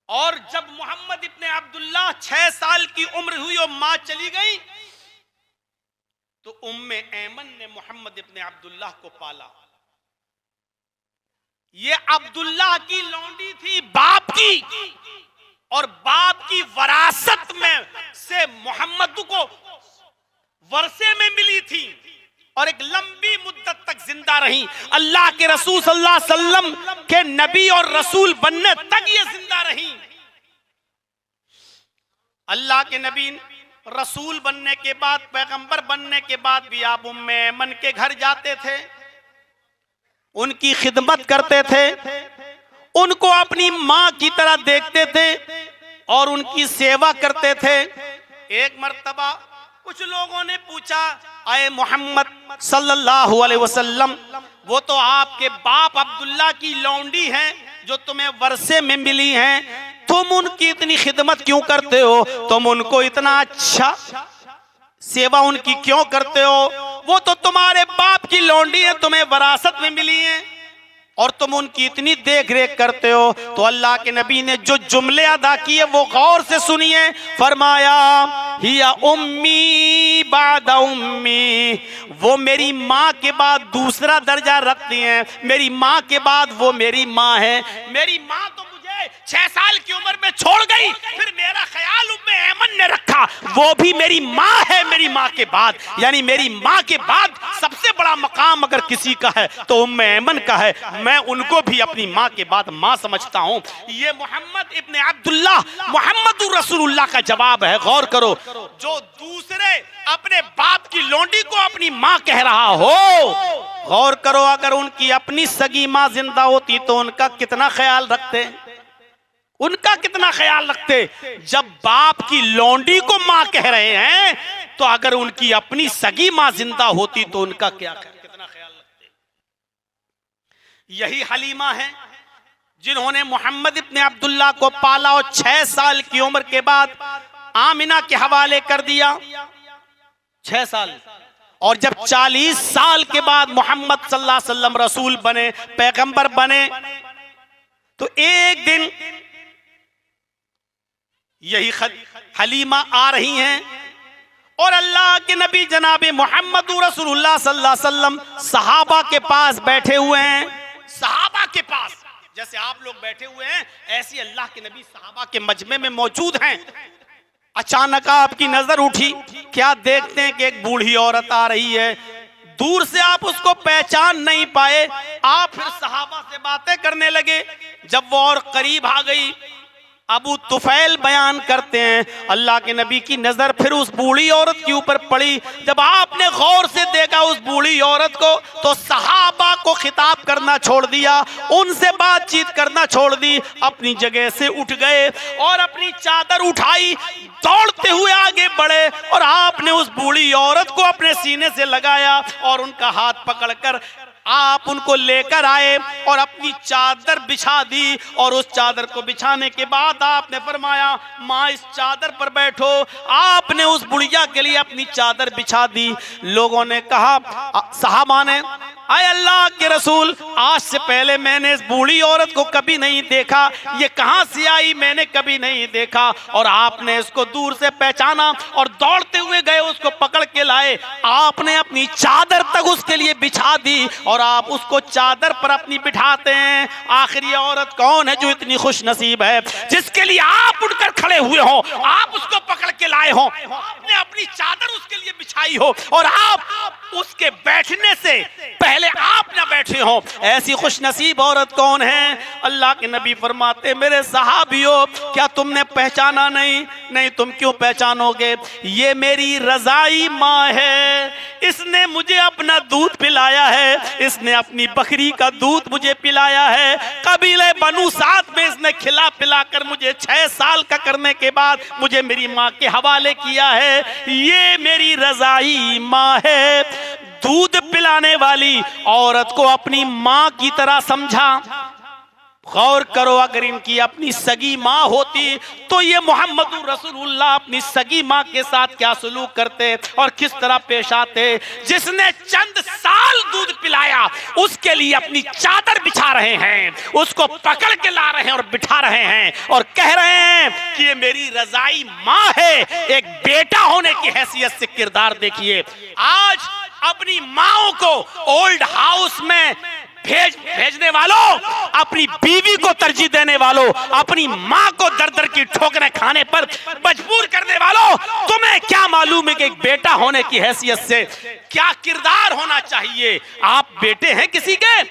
और जब मोहम्मद इब्ने अब्दुल्लाह 6 साल की उम्र हुई और मां चली गई तो उम्मे ऐमन ने मोहम्मद इब्ने अब्दुल्लाह को पाला। ये अब्दुल्लाह की लौंडी थी बाप की और बाप की वरासत में से मोहम्मद को वर्षे में मिली थी और एक लंबी मुद्दत तक जिंदा रही। अल्लाह के रसूल सल्लल्लाहु अलैहि वसल्लम के नबी और रसूल बनने तक ये जिंदा रही। अल्लाह के नबी रसूल बनने के बाद, पैगंबर बनने के बाद भी आप उम्मे ऐमन के घर जाते थे, उनकी खिदमत करते थे, उनको अपनी माँ की तरह देखते थे और उनकी सेवा करते थे। एक मर्तबा कुछ लोगों ने पूछा, आए मोहम्मद सल्लल्लाहु अलैहि वसल्लम, वो तो आपके बाप अब्दुल्लाह की लौंडी हैं जो तुम्हें वर्षे में मिली हैं, तुम उनकी इतनी खिदमत क्यों करते हो, तुम उनको इतना अच्छा सेवा उनकी क्यों करते हो, वो तो तुम्हारे बाप की लौंडी है, तुम्हें वरासत में मिली है और तुम उनकी इतनी देख रेख करते हो। तो अल्लाह के नबी ने जो जुमले अदा किए वो गौर से सुनिए। फरमाया, हिया उम्मी बादा उम्मी, वो मेरी माँ के बाद दूसरा दर्जा रखती हैं, मेरी माँ के बाद वो मेरी माँ है। मेरी माँ तो 6 साल की उम्र में छोड़ गई, फिर मेरा ख्याल उम्मे ऐमन ने रखा, वो भी मेरी माँ है मेरी माँ के बाद, यानी मेरी माँ के बाद सबसे बड़ा बड़ा मकाम अगर किसी का है तो उम्मे ऐमन का है। मैं उनको भी अपनी माँ के बाद माँ समझता हूँ। ये मोहम्मद इब्ने अब्दुल्लाह मोहम्मदुर रसूलुल्लाह का जवाब है। गौर करो, जो दूसरे अपने बाप की लोंडी को अपनी माँ कह रहा हो, गौर करो, अगर उनकी अपनी सगी माँ जिंदा होती तो उनका कितना ख्याल रखते, उनका कितना ख्याल रखते। जब बाप की लोंडी को माँ कह रहे हैं तो अगर उनकी अपनी सगी माँ जिंदा होती तो उनका क्या कितना ख्याल रखते। यही हलीमा है जिन्होंने मोहम्मद इब्ने अब्दुल्लाह को पाला और 6 साल की उम्र के बाद आमिना के हवाले कर दिया। 6 साल। और जब 40 साल के बाद मोहम्मद सल्लल्लाहु अलैहि वसल्लम रसूल बने, पैगंबर बने, तो एक दिन यही हलीमा आ रही हैं और अल्लाह के नबी जनाबे मोहम्मद रसूलुल्लाह सल्लल्लाहु अलैहि वसल्लम सहाबा के पास बैठे हुए हैं। सहाबा के पास जैसे आप लोग बैठे हुए हैं, ऐसी अल्लाह के नबी सहाबा के मजमे में मौजूद हैं। अचानक आपकी नजर उठी, क्या देखते हैं कि एक बूढ़ी औरत आ रही है। दूर से आप उसको पहचान नहीं पाए। आप फिर सहाबा से बातें करने लगे। जब वो और करीब आ गई, अबू तुफैल बयान करते हैं अल्लाह के नबी की नजर फिर उस बूढ़ी औरत के ऊपर पड़ी। जब आपने गौर से देखा उस बूढ़ी औरत को, तो सहाबा को खिताब करना छोड़ दिया, उनसे बातचीत करना छोड़ दी, अपनी जगह से उठ गए और अपनी चादर उठाई, दौड़ते हुए आगे बढ़े और आपने उस बूढ़ी औरत को अपने सीने से लगाया और उनका हाथ पकड़कर आप उनको लेकर आए और अपनी चादर बिछा दी। और उस चादर को बिछाने के बाद आपने फरमाया, माँ इस चादर पर बैठो। आपने उस बुढ़िया के लिए अपनी चादर बिछा दी। लोगों ने कहा, सहाबा ने, आए अल्लाह के रसूल, आज से पहले मैंने इस बूढ़ी औरत को कभी नहीं देखा, ये कहां से आई मैंने कभी नहीं देखा। और आपने इसको दूर से पहचाना और दौड़ते हुए गए, उसको पकड़ के लाए। आपने अपनी चादर तक उसके लिए बिछा दी और आप उसको चादर पर अपनी बिठाते हैं। आखिर ये औरत कौन है जो इतनी खुश नसीब है जिसके लिए आप उठकर खड़े हुए हो, आप उसको पकड़ के लाए हो, आपने अपनी चादर उसके लिए बिछाई हो और आप उसके बैठने से पहले आप ना बैठे हो। ऐसी खुश नसीब औरत कौन है? अल्लाह के नबी फरमाते, मेरे सहाबियों, क्या तुमने पहचाना नहीं? नहीं, तुम क्यों पहचानोगे? ये मेरी रजाई माँ है, इसने मुझे अपना दूध पिलाया है, इसने अपनी बकरी का दूध मुझे पिलाया है। कबीले बनु साद में इसने खिला पिलाकर मुझे 6 साल का करने के बाद मुझे मेरी माँ के हवाले किया है। ये मेरी रजाई माँ है। दूध पिलाने वाली औरत को अपनी माँ की तरह समझा। गौर करो, अगर इनकी अपनी सगी माँ होती तो ये मोहम्मदुर रसूलुल्लाह अपनी सगी माँ के साथ क्या सलूक करते और किस तरह पेश आते। जिसने चंद साल दूध पिलाया उसके लिए अपनी चादर बिछा रहे हैं, उसको पकड़ के ला रहे हैं और बिठा रहे हैं और कह रहे हैं कि ये मेरी रजाई माँ है। एक बेटा होने की हैसियत से किरदार देखिए। आज अपनी माओ को ओल्ड हाउस में भेजने वालों, अपनी बीवी को तरजीह देने वालों, अपनी माँ को दर दर की ठोकरें खाने पर मजबूर करने वालों, तुम्हें क्या मालूम है कि एक बेटा होने की हैसियत से क्या किरदार होना चाहिए? आप बेटे हैं किसी के,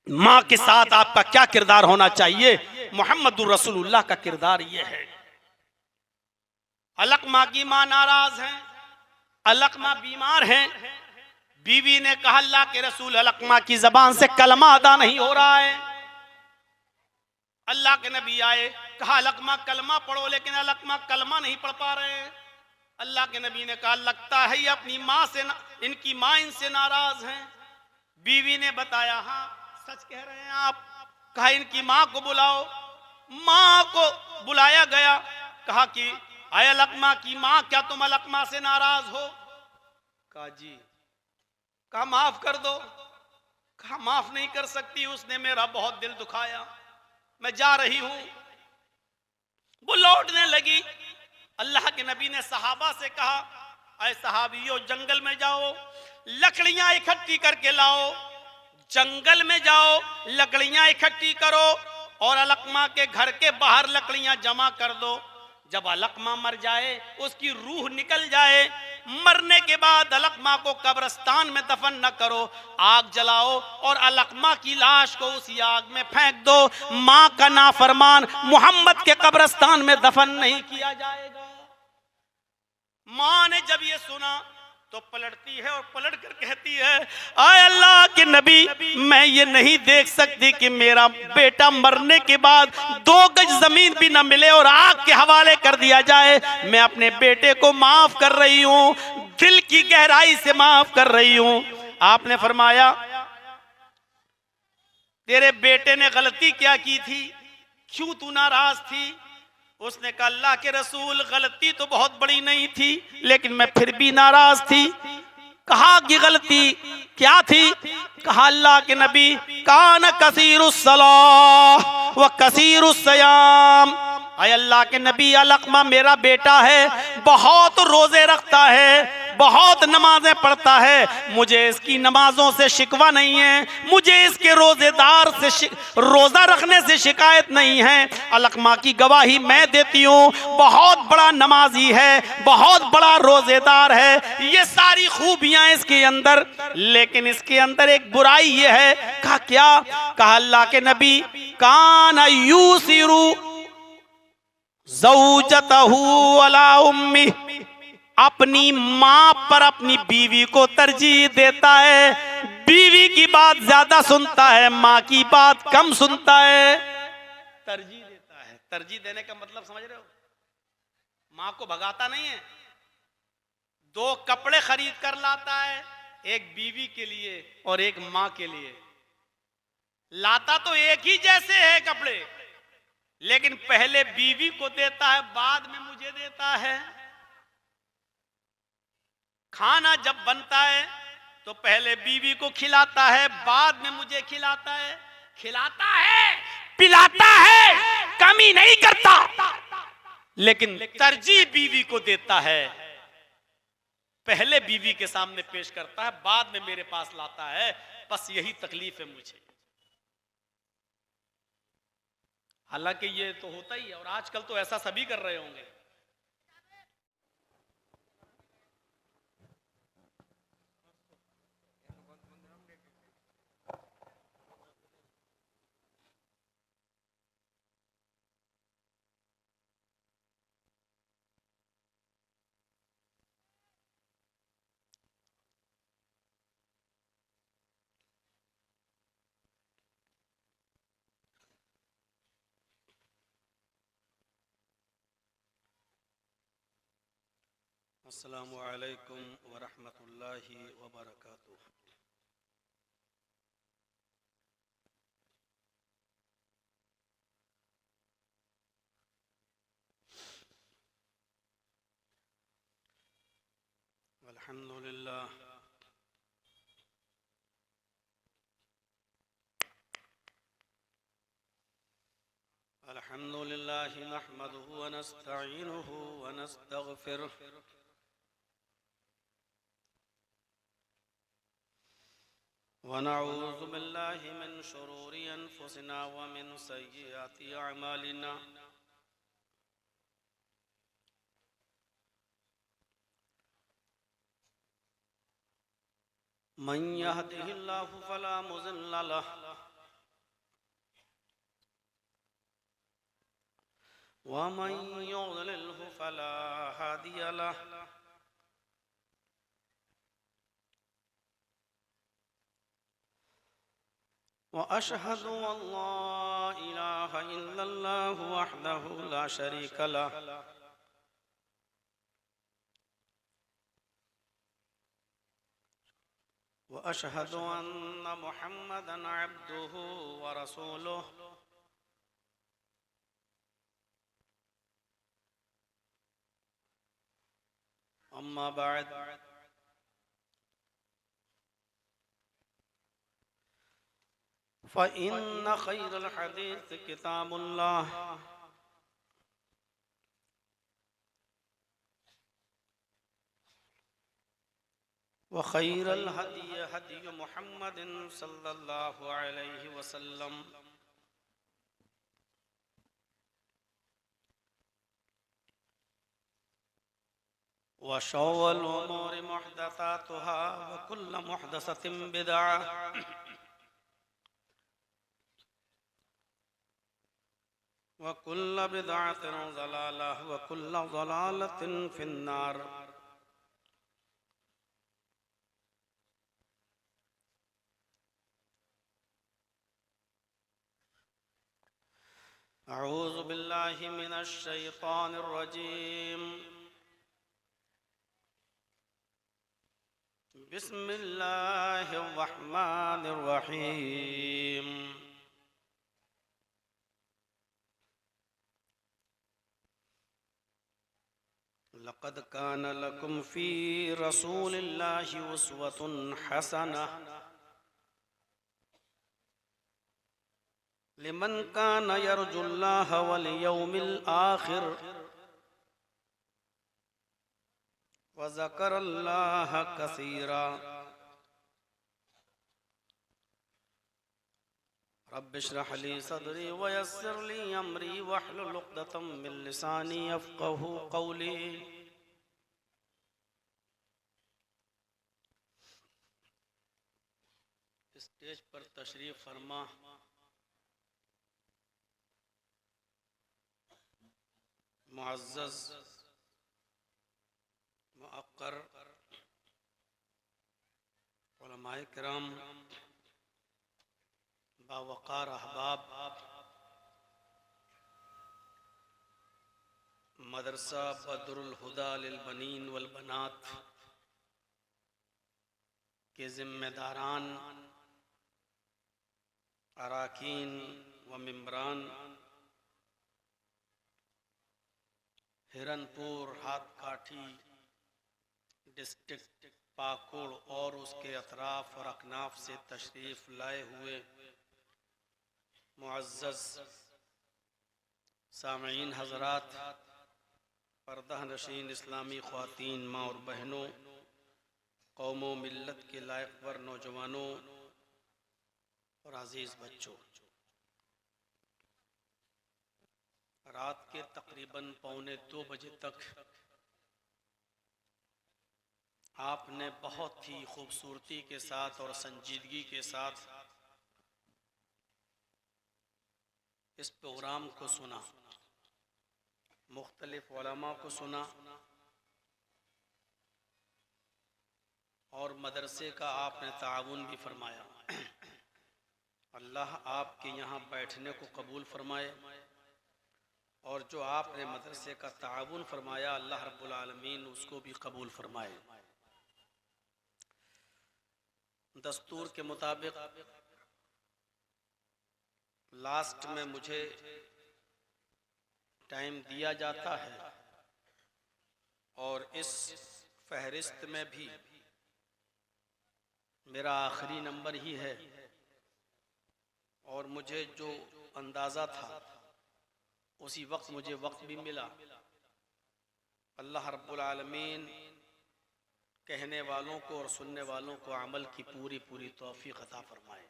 माँ के साथ आपका क्या किरदार होना चाहिए? मोहम्मदुर रसूलुल्लाह का किरदार यह है। अलकमा की माँ नाराज है, अलकमा बीमार है। बीवी ने कहा, अल्लाह के रसूल, अलकमा की जबान से कलमा अदा नहीं हो रहा है। अल्लाह के नबी आए, कहा अलकमा कलमा पढ़ो, लेकिन अलकमा कलमा नहीं पढ़ पा रहे हैं। अल्लाह के नबी ने कहा, लगता है ये अपनी माँ से, इनकी माँ इनसे नाराज है। बीवी ने बताया, हाँ सच कह रहे हैं आप। कहा इनकी माँ को बुलाओ। माँ को बुलाया गया। कहा कि आए अलकमा की माँ, क्या तुम अलकमा से नाराज हो? कहा जी। कहा माफ कर दो। कहा माफ नहीं कर सकती, उसने मेरा बहुत दिल दुखाया, मैं जा रही हूं। वो लौटने लगी। अल्लाह के नबी ने सहाबा से कहा, ऐ सहाबियों, जंगल में जाओ, लकड़ियां इकट्ठी करके लाओ। जंगल में जाओ, लकड़ियां इकट्ठी करो और अलकमा के घर के बाहर लकड़ियां जमा कर दो। जब अलकमा मर जाए, उसकी रूह निकल जाए, मरने के बाद अलकमा को कब्रिस्तान में दफन न करो, आग जलाओ और अलकमा की लाश को उसी आग में फेंक दो। माँ का नाफरमान मोहम्मद के कब्रिस्तान में दफन नहीं किया जाएगा। माँ ने जब ये सुना तो पलटती है और पलट कर कहती है, आय अल्लाह के नबी, मैं ये नहीं देख सकती कि मेरा बेटा मरने के बाद 2 गज जमीन भी न मिले और आग के हवाले कर दिया जाए। मैं अपने बेटे को माफ कर रही हूँ, दिल की गहराई से माफ कर रही हूँ। आपने फरमाया, तेरे बेटे ने गलती क्या की थी, क्यों तू नाराज थी? उसने कहा, अल्लाह के रसूल, गलती तो बहुत बड़ी नहीं थी, लेकिन मैं फिर भी नाराज थी। कहा कि गलती क्या थी? कहा, अल्लाह के नबी, कान कसीरुस सलाह व कसीरुस सयाम। आय अल्लाह के नबी, अलकमा मेरा बेटा है, बहुत रोजे रखता है, बहुत नमाजें पढ़ता है, मुझे इसकी नमाजों से शिकवा नहीं है, मुझे इसके रोजेदार से रोजा रखने से शिकायत नहीं है। अलकमा की गवाही मैं देती हूँ, बहुत बड़ा नमाजी है, बहुत बड़ा रोजेदार है, ये सारी खूबियां इसके अंदर, लेकिन इसके अंदर एक बुराई ये है। कहा क्या? कहा, अल्लाह के नबी, कान यूसिरु ज़ौजतहु अला उम्मी, अपनी माँ पर अपनी बीवी को तरजीह देता है, बीवी की बात ज्यादा सुनता है, माँ की बात कम सुनता है, तरजीह देता है। तरजीह देने का मतलब समझ रहे हो? माँ को भगाता नहीं है, 2 कपड़े खरीद कर लाता है, एक बीवी के लिए और एक माँ के लिए। लाता तो एक ही जैसे है कपड़े, लेकिन पहले बीवी को देता है, बाद में मुझे देता है। खाना जब बनता है तो पहले बीवी को खिलाता है, बाद में मुझे खिलाता है। खिलाता है, पिलाता है, कमी नहीं करता, लेकिन तरजीह बीवी को देता है। पहले बीवी के सामने पेश करता है, बाद में मेरे पास लाता है। बस यही तकलीफ है मुझे। हालांकि ये तो होता ही है, और आजकल तो ऐसा सभी कर रहे होंगे। अस्सलामु अलैकुम व रहमतुल्लाहि व बरकातुहू। अल्हम्दुलिल्लाह, अल्हम्दुलिल्लाहि नहमदुहु व नस्तईनुहु व नस्तगफिरुहु व नऊज़ु बिल्लाहि मिन शुरूरि अनफुसिना व मिन सय्यिआति अअमालिना। मन यहदिहिल्लाहु फला मुज़िल्ल लहु व मन युज़लिल्हु फला हादिय लहु। व अशहदु अल्ला इलाहा इल्लल्लाहु वहदहु ला शरीक लहु व अशहदु अन्न मुहम्मदन अब्दुहु व रसूलुहु। अम्मा बाद, फ़इन्न खैरल हदीस किताबुल्लाह व खैरल हदी हदी मुहम्मदिन सल्लल्लाहु अलैहि वसल्लम व शर्रुल उमूरि मुहदसातुहा व कुल्लु मुहदसतिन बिदअह व कुल्लु बिदअतिन ज़लालह व कुल्लु ज़लालतिन फिन्नार। अऊज़ु बिल्लाहि मिनश शैतानिर रजीम। बिस्मिल्लाहिर रहमानिर रहीम। लक़द कान लकुम फ़ी रसूलिल्लाहि उस्वतुन हसनह लिमन कान यरजुल्लाह वल यौमिल आखिर व ज़करल्लाह कसीरा। रब्बिश्रह ली सदरी व यस्सिर ली अमरी वहलुल उक़दतम मिन लिसानी यफ़क़हू क़ौली। स्टेज पर तशरीफ फरमा मुअज़्ज़ज़ मुअक्कर उलमाए किराम, बावक़ार अहबाब, मदरसा बदरुल हुदा लिल बनीन वल बनात के ज़िम्मेदारान, अराकीन व मेंबरान, हिरनपुर हाथकाठी डिस्ट्रिक्ट पाकुड़ और उसके अतराफ और अकनाफ से तशरीफ़ लाए हुए मुअज़्ज़ज़ सामईन हज़रात, पर्दा नशीन इस्लामी ख़वातीन, माँ और बहनों, कौमों मिल्लत के लायक़वर नौजवानों और अज़ीज़ बच्चों, रात के तकरीबन 1:45 बजे तक आपने बहुत ही खूबसूरती के साथ और संजीदगी के साथ इस प्रोग्राम को सुना, मुख्तलिफ उलमा को सुना और मदरसे का आपने ताउन भी फरमाया। अल्लाह आपके यहाँ बैठने को कबूल फरमाए और जो आपने मदरसे का ताउन फरमाया अल्लाह रब्बुल आलमीन उसको भी कबूल फरमाए। दस्तूर के मुताबिक लास्ट में मुझे टाइम दिया जाता है और इस फहरिस्त में भी मेरा आखिरी नंबर ही है और मुझे जो अंदाज़ा था उसी वक्त मुझे वक्त भी मिला। अल्लाह रब्बुल आलमीन कहने वालों को और सुनने वालों को अमल की पूरी पूरी तौफीक अता फरमाए।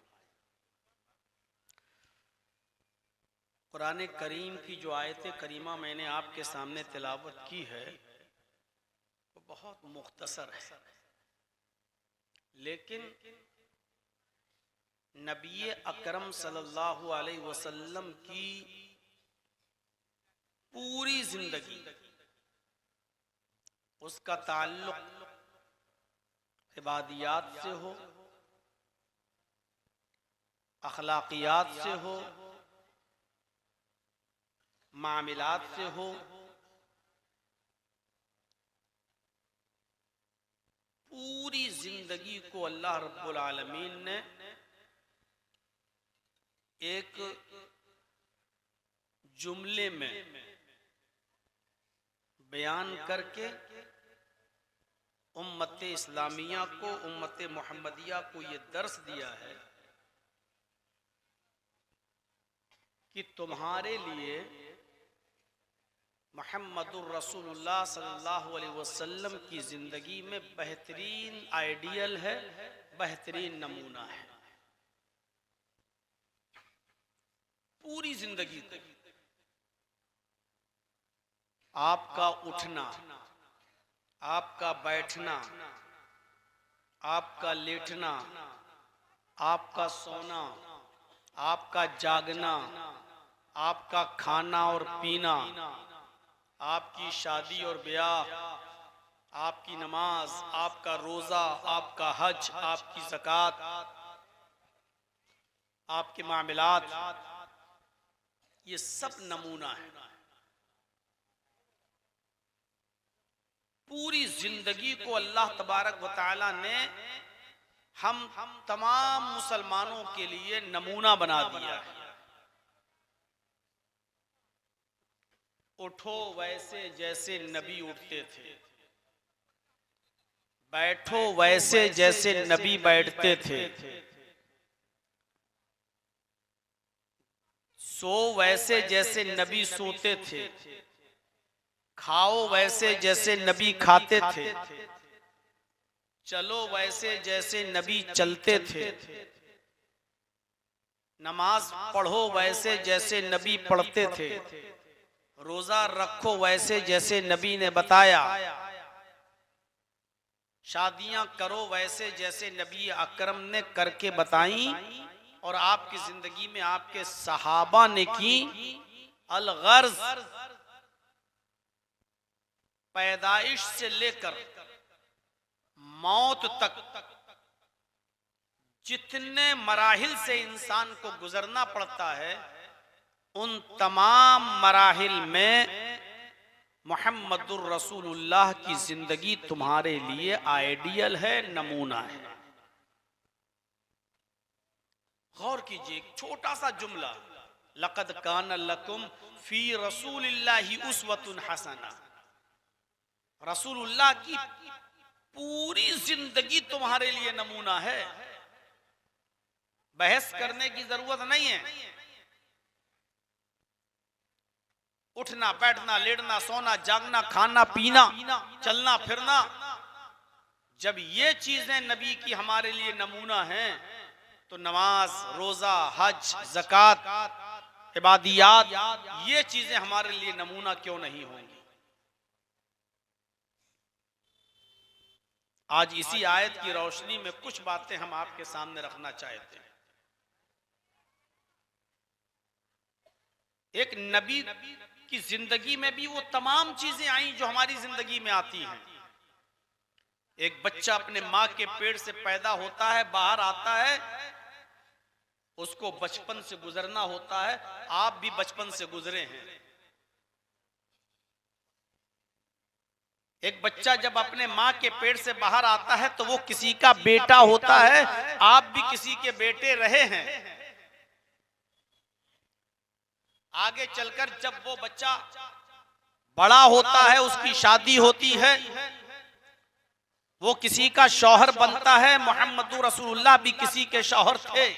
कुरान करीम की जो आयत करीमा मैंने आपके सामने तिलावत की है वो बहुत मुख्तसर है, लेकिन नबी अकरम सल्लल्लाहु अलैहि वसल्लम की पूरी जिंदगी, उसका ताल्लुक इबादियात से हो, अखलाकियात से हो, मामिलात से हो, पूरी जिंदगी को अल्लाह रब्बुल आलमीन ने एक जुमले में बयान करके उम्मत इस्लामिया को, उम्मत मोहम्मदिया को ये दर्स दिया है कि तुम्हारे लिए मुहम्मदुर रसूलुल्लाह सल्लल्लाहु अलैहि वसल्लम की जिंदगी में बेहतरीन आइडियल है, बेहतरीन नमूना है। पूरी जिंदगी को आपका उठना, आपका बैठना, आपका लेटना, आपका सोना, आपका जागना, आपका खाना और पीना, आपकी शादी और ब्याह, आपकी नमाज, आपका रोजा, आपका हज, आपकी ज़कात, आपके मामलात, ये सब नमूना है। पूरी जिंदगी को अल्लाह तबारक व तआला ने हम तमाम मुसलमानों के लिए नमूना बना दिया है। उठो वैसे जैसे नबी उठते थे, बैठो वैसे जैसे नबी बैठते थे, सो वैसे जैसे नबी सोते थे, खाओ वैसे जैसे नबी खाते थे, चलो वैसे जैसे नबी चलते थे, नमाज पढ़ो वैसे जैसे नबी पढ़ते थे, रोजा रखो वैसे जैसे नबी ने बताया, शादियां करो वैसे जैसे नबी अकरम ने करके बताई, और आपकी जिंदगी में आपके सहाबा ने की। अलगर्ज पैदाइश से लेकर मौत तक जितने मराहिल से इंसान को गुजरना पड़ता है, उन तमाम मराहिल में मुहम्मदुर रसूलुल्लाह की जिंदगी तुम्हारे लिए आइडियल है, नमूना है। गौर कीजिए, एक छोटा सा जुमला, लक़द कान लकुम फी रसूलिल्लाहि उस्वतुन हसना। रसूलुल्लाह की पूरी जिंदगी तुम्हारे लिए नमूना है, बहस करने की जरूरत नहीं है। उठना, बैठना, लेटना, सोना, जागना, खाना, पीना, चलना फिरना, जब ये चीजें नबी की हमारे लिए नमूना हैं, तो नमाज, रोजा, हज, ज़कात, इबादियात, ये चीजें हमारे लिए नमूना क्यों नहीं होंगी। आज इसी आयत की रोशनी में कुछ बातें हम आपके सामने रखना चाहते हैं। एक नबी की जिंदगी में भी वो तमाम चीजें आई जो हमारी जिंदगी में आती हैं। एक बच्चा अपने माँ के पेट से पैदा होता है, बाहर आता है, उसको बचपन से गुजरना होता है। आप भी बचपन से गुजरे हैं। एक बच्चा जब अपने माँ के पेट से बाहर आता है तो वो किसी का बेटा होता है। आप भी किसी के बेटे रहे हैं। आगे चलकर जब वो बच्चा बड़ा होता है, उसकी शादी होती है, वो किसी का शौहर बनता है। मुहम्मदुर रसूलुल्लाह भी किसी के शौहर थे।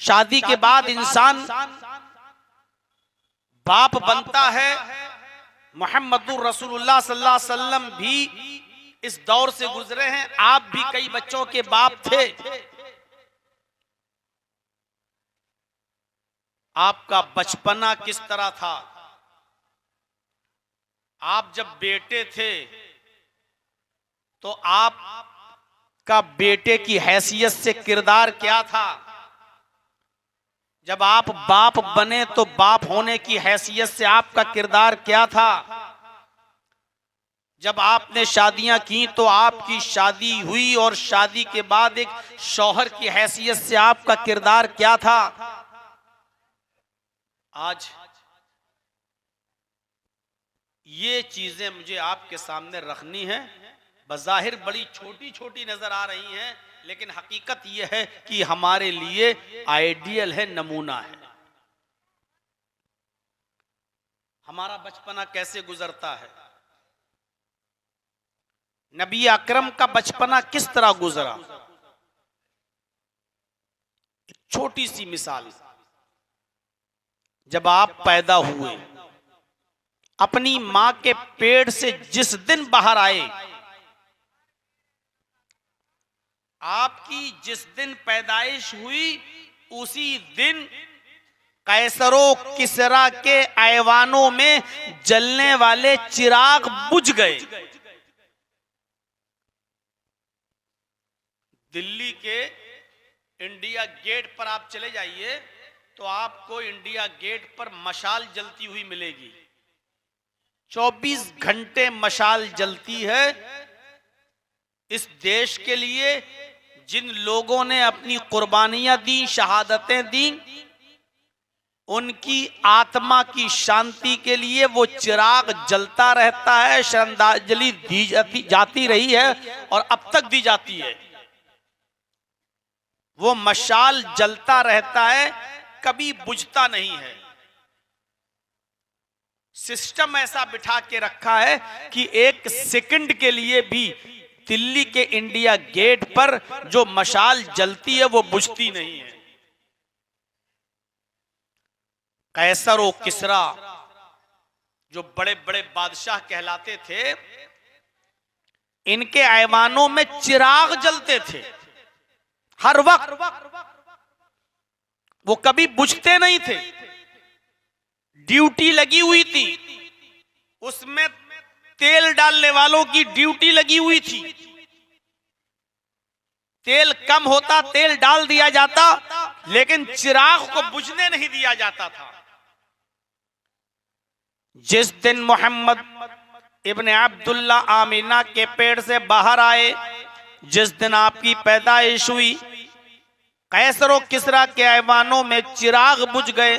शादी के बाद इंसान बाप बनता है। मुहम्मदुर रसूलुल्लाह सल्लल्लाहु अलैहि वसल्लम भी इस दौर से गुजरे हैं। आप भी कई बच्चों के बाप थे। आपका बचपना किस तरह था? आप जब बेटे थे तो आप का बेटे की हैसियत से किरदार क्या था? जब आप बाप बने तो बाप होने की हैसियत से आपका किरदार क्या था? जब आपने शादियां की तो आपकी शादी हुई और शादी के बाद एक शौहर की हैसियत से आपका किरदार क्या था? आज ये चीजें मुझे आपके सामने रखनी है। बज़ाहिर बड़ी छोटी छोटी नजर आ रही हैं, लेकिन हकीकत यह है कि हमारे लिए आइडियल है, नमूना है। हमारा बचपना कैसे गुजरता है? नबी अकरम का बचपना किस तरह गुजरा? छोटी सी मिसाल, जब आप पैदा हुए, अपनी मां के पेट से जिस दिन बाहर आए, आपकी जिस दिन पैदाइश हुई, उसी दिन कैसरो किसरा के ऐवानों में जलने वाले चिराग बुझ गए। दिल्ली के इंडिया गेट पर आप चले जाइए तो आपको इंडिया गेट पर मशाल जलती हुई मिलेगी। 24 घंटे मशाल जलती है। इस देश के लिए जिन लोगों ने अपनी कुर्बानियां दी, शहादतें दी, उनकी आत्मा की शांति के लिए वो चिराग जलता रहता है, श्रद्धांजलि दी जाती रही है और अब तक दी जाती है। वो मशाल जलता रहता है, कभी बुझता नहीं है। सिस्टम ऐसा बिठा के रखा है कि एक सेकंड के लिए भी दिल्ली के इंडिया गेट पर जो मशाल जलती है वो बुझती नहीं है। कैसर और किसरा जो बड़े बड़े बादशाह कहलाते थे, इनके ऐवानों में चिराग जलते थे हर वक्त, वो कभी बुझते नहीं थे। ड्यूटी लगी हुई थी, उसमें तेल डालने वालों की ड्यूटी लगी हुई थी। तेल कम होता, तेल डाल दिया जाता, लेकिन चिराग को बुझने नहीं दिया जाता था। जिस दिन मोहम्मद इब्ने अब्दुल्ला आमीना के पेट से बाहर आए, जिस दिन आपकी पैदाइश हुई, कैसर और किसरा के ऐवानों में चिराग बुझ गए,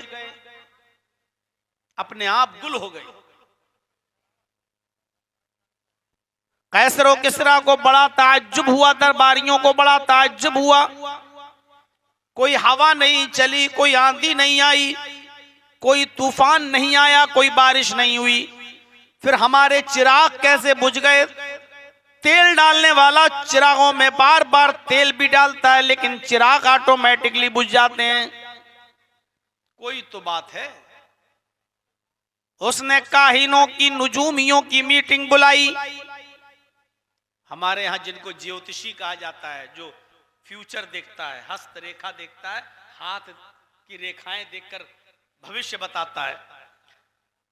अपने आप गुल हो गए। कैसर और किसरा को बड़ा ताज्जुब हुआ, दरबारियों को बड़ा ताज्जुब हुआ। कोई हवा नहीं चली, कोई आंधी नहीं आई, कोई तूफान नहीं आया, कोई बारिश नहीं हुई, फिर हमारे चिराग कैसे बुझ गए? तेल डालने वाला चिरागों में बार बार तेल भी डालता है, लेकिन चिराग ऑटोमेटिकली बुझ जाते हैं। कोई तो बात है। उसने काहिनों की, नुजूमियों की मीटिंग बुलाई। हमारे यहां जिनको ज्योतिषी कहा जाता है, जो फ्यूचर देखता है, हस्त रेखा देखता है, हाथ की रेखाएं देखकर भविष्य बताता है,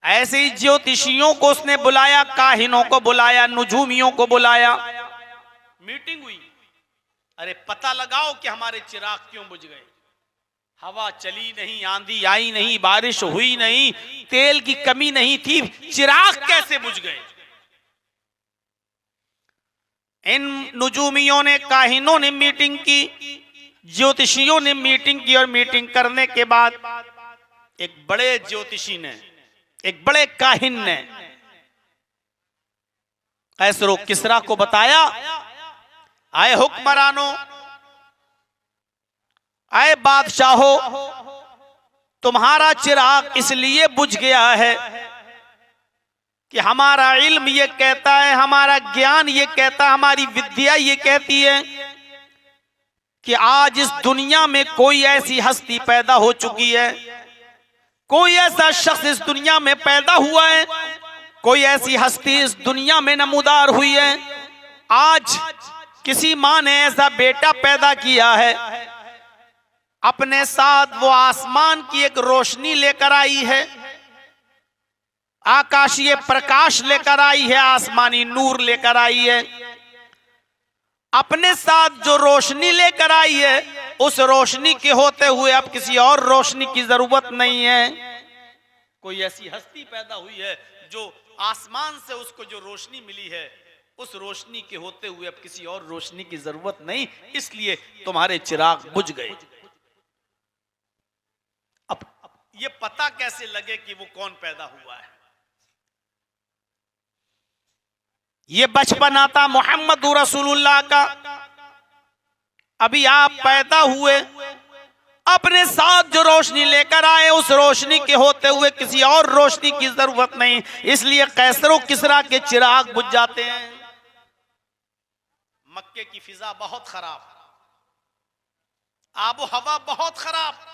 ऐसे ही ज्योतिषियों को उसने बुलाया, काहिनों को बुलाया, नुजूमियों को बुलाया। मीटिंग हुई। अरे पता लगाओ कि हमारे चिराग क्यों बुझ गए। हवा चली नहीं, आंधी आई नहीं, बारिश हुई नहीं, तेल की कमी नहीं थी, चिराग कैसे बुझ गए? इन नुजूमियों ने, काहिनों ने मीटिंग की, ज्योतिषियों ने मीटिंग की, और मीटिंग करने के बाद एक बड़े ज्योतिषी ने, एक बड़े काहिन ने कैसर और किसरा को बताया, आए हुक्मरानों, आए बादशाहो, तुम्हारा चिराग इसलिए बुझ गया है कि हमारा इल्म ये कहता है, हमारा ज्ञान ये कहता है, हमारी विद्या ये कहती है कि आज इस दुनिया में कोई ऐसी हस्ती पैदा हो चुकी है, कोई ऐसा शख्स इस दुनिया में पैदा हुआ है, कोई ऐसी हस्ती इस दुनिया में नमूदार हुई है। आज किसी माँ ने ऐसा बेटा पैदा किया है, अपने साथ वो आसमान की एक रोशनी लेकर आई है, आकाशीय प्रकाश लेकर आई है, आसमानी नूर लेकर आई है। अपने साथ जो रोशनी लेकर आई है, उस रोशनी के होते हुए अब किसी और रोशनी की जरूरत नहीं है। कोई ऐसी हस्ती पैदा हुई है जो आसमान से उसको जो रोशनी मिली है, उस रोशनी के होते हुए अब किसी और रोशनी की जरूरत नहीं, इसलिए तुम्हारे चिराग बुझ गए। अब ये पता कैसे लगे कि वो कौन पैदा हुआ है? ये बचपन आता मोहम्मद रसूलुल्लाह का। अभी आप पैदा हुए, अपने साथ जो रोशनी लेकर आए, उस रोशनी के होते हुए किसी और रोशनी की जरूरत नहीं, इसलिए कैसर और किसरा के चिराग बुझ जाते हैं। मक्के की फिजा बहुत खराब, आबो हवा बहुत खराब।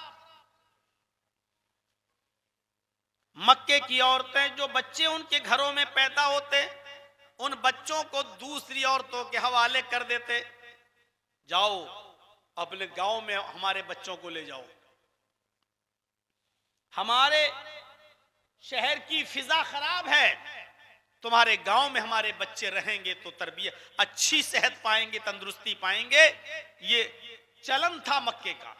मक्के की औरतें, जो बच्चे उनके घरों में पैदा होते, उन बच्चों को दूसरी औरतों के हवाले कर देते, जाओ अपने गांव में हमारे बच्चों को ले जाओ। हमारे शहर की फिजा खराब है, तुम्हारे गांव में हमारे बच्चे रहेंगे तो तरबियत अच्छी, सेहत पाएंगे, तंदुरुस्ती पाएंगे। ये चलन था मक्के का।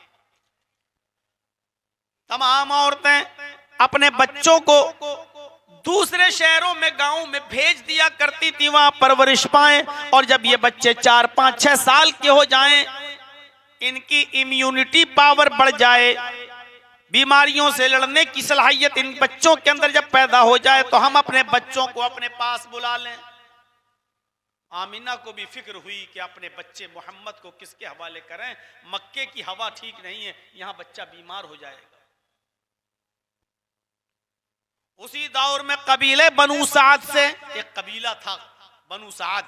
तमाम औरतें अपने बच्चों को दूसरे शहरों में, गांव में भेज दिया करती थी, वहां परवरिश पाएं। और जब ये बच्चे 4, 5, 6 साल के हो जाएं, इनकी इम्यूनिटी पावर बढ़ जाए, बीमारियों से लड़ने की सलाहियत इन बच्चों के अंदर जब पैदा हो जाए, तो हम अपने बच्चों को अपने पास बुला लें। आमीना को भी फिक्र हुई कि अपने बच्चे मोहम्मद को किसके हवाले करें, मक्के की हवा ठीक नहीं है, यहां बच्चा बीमार हो जाएगा। उसी दौर में कबीले बनु साद से, एक कबीला था बनु साद,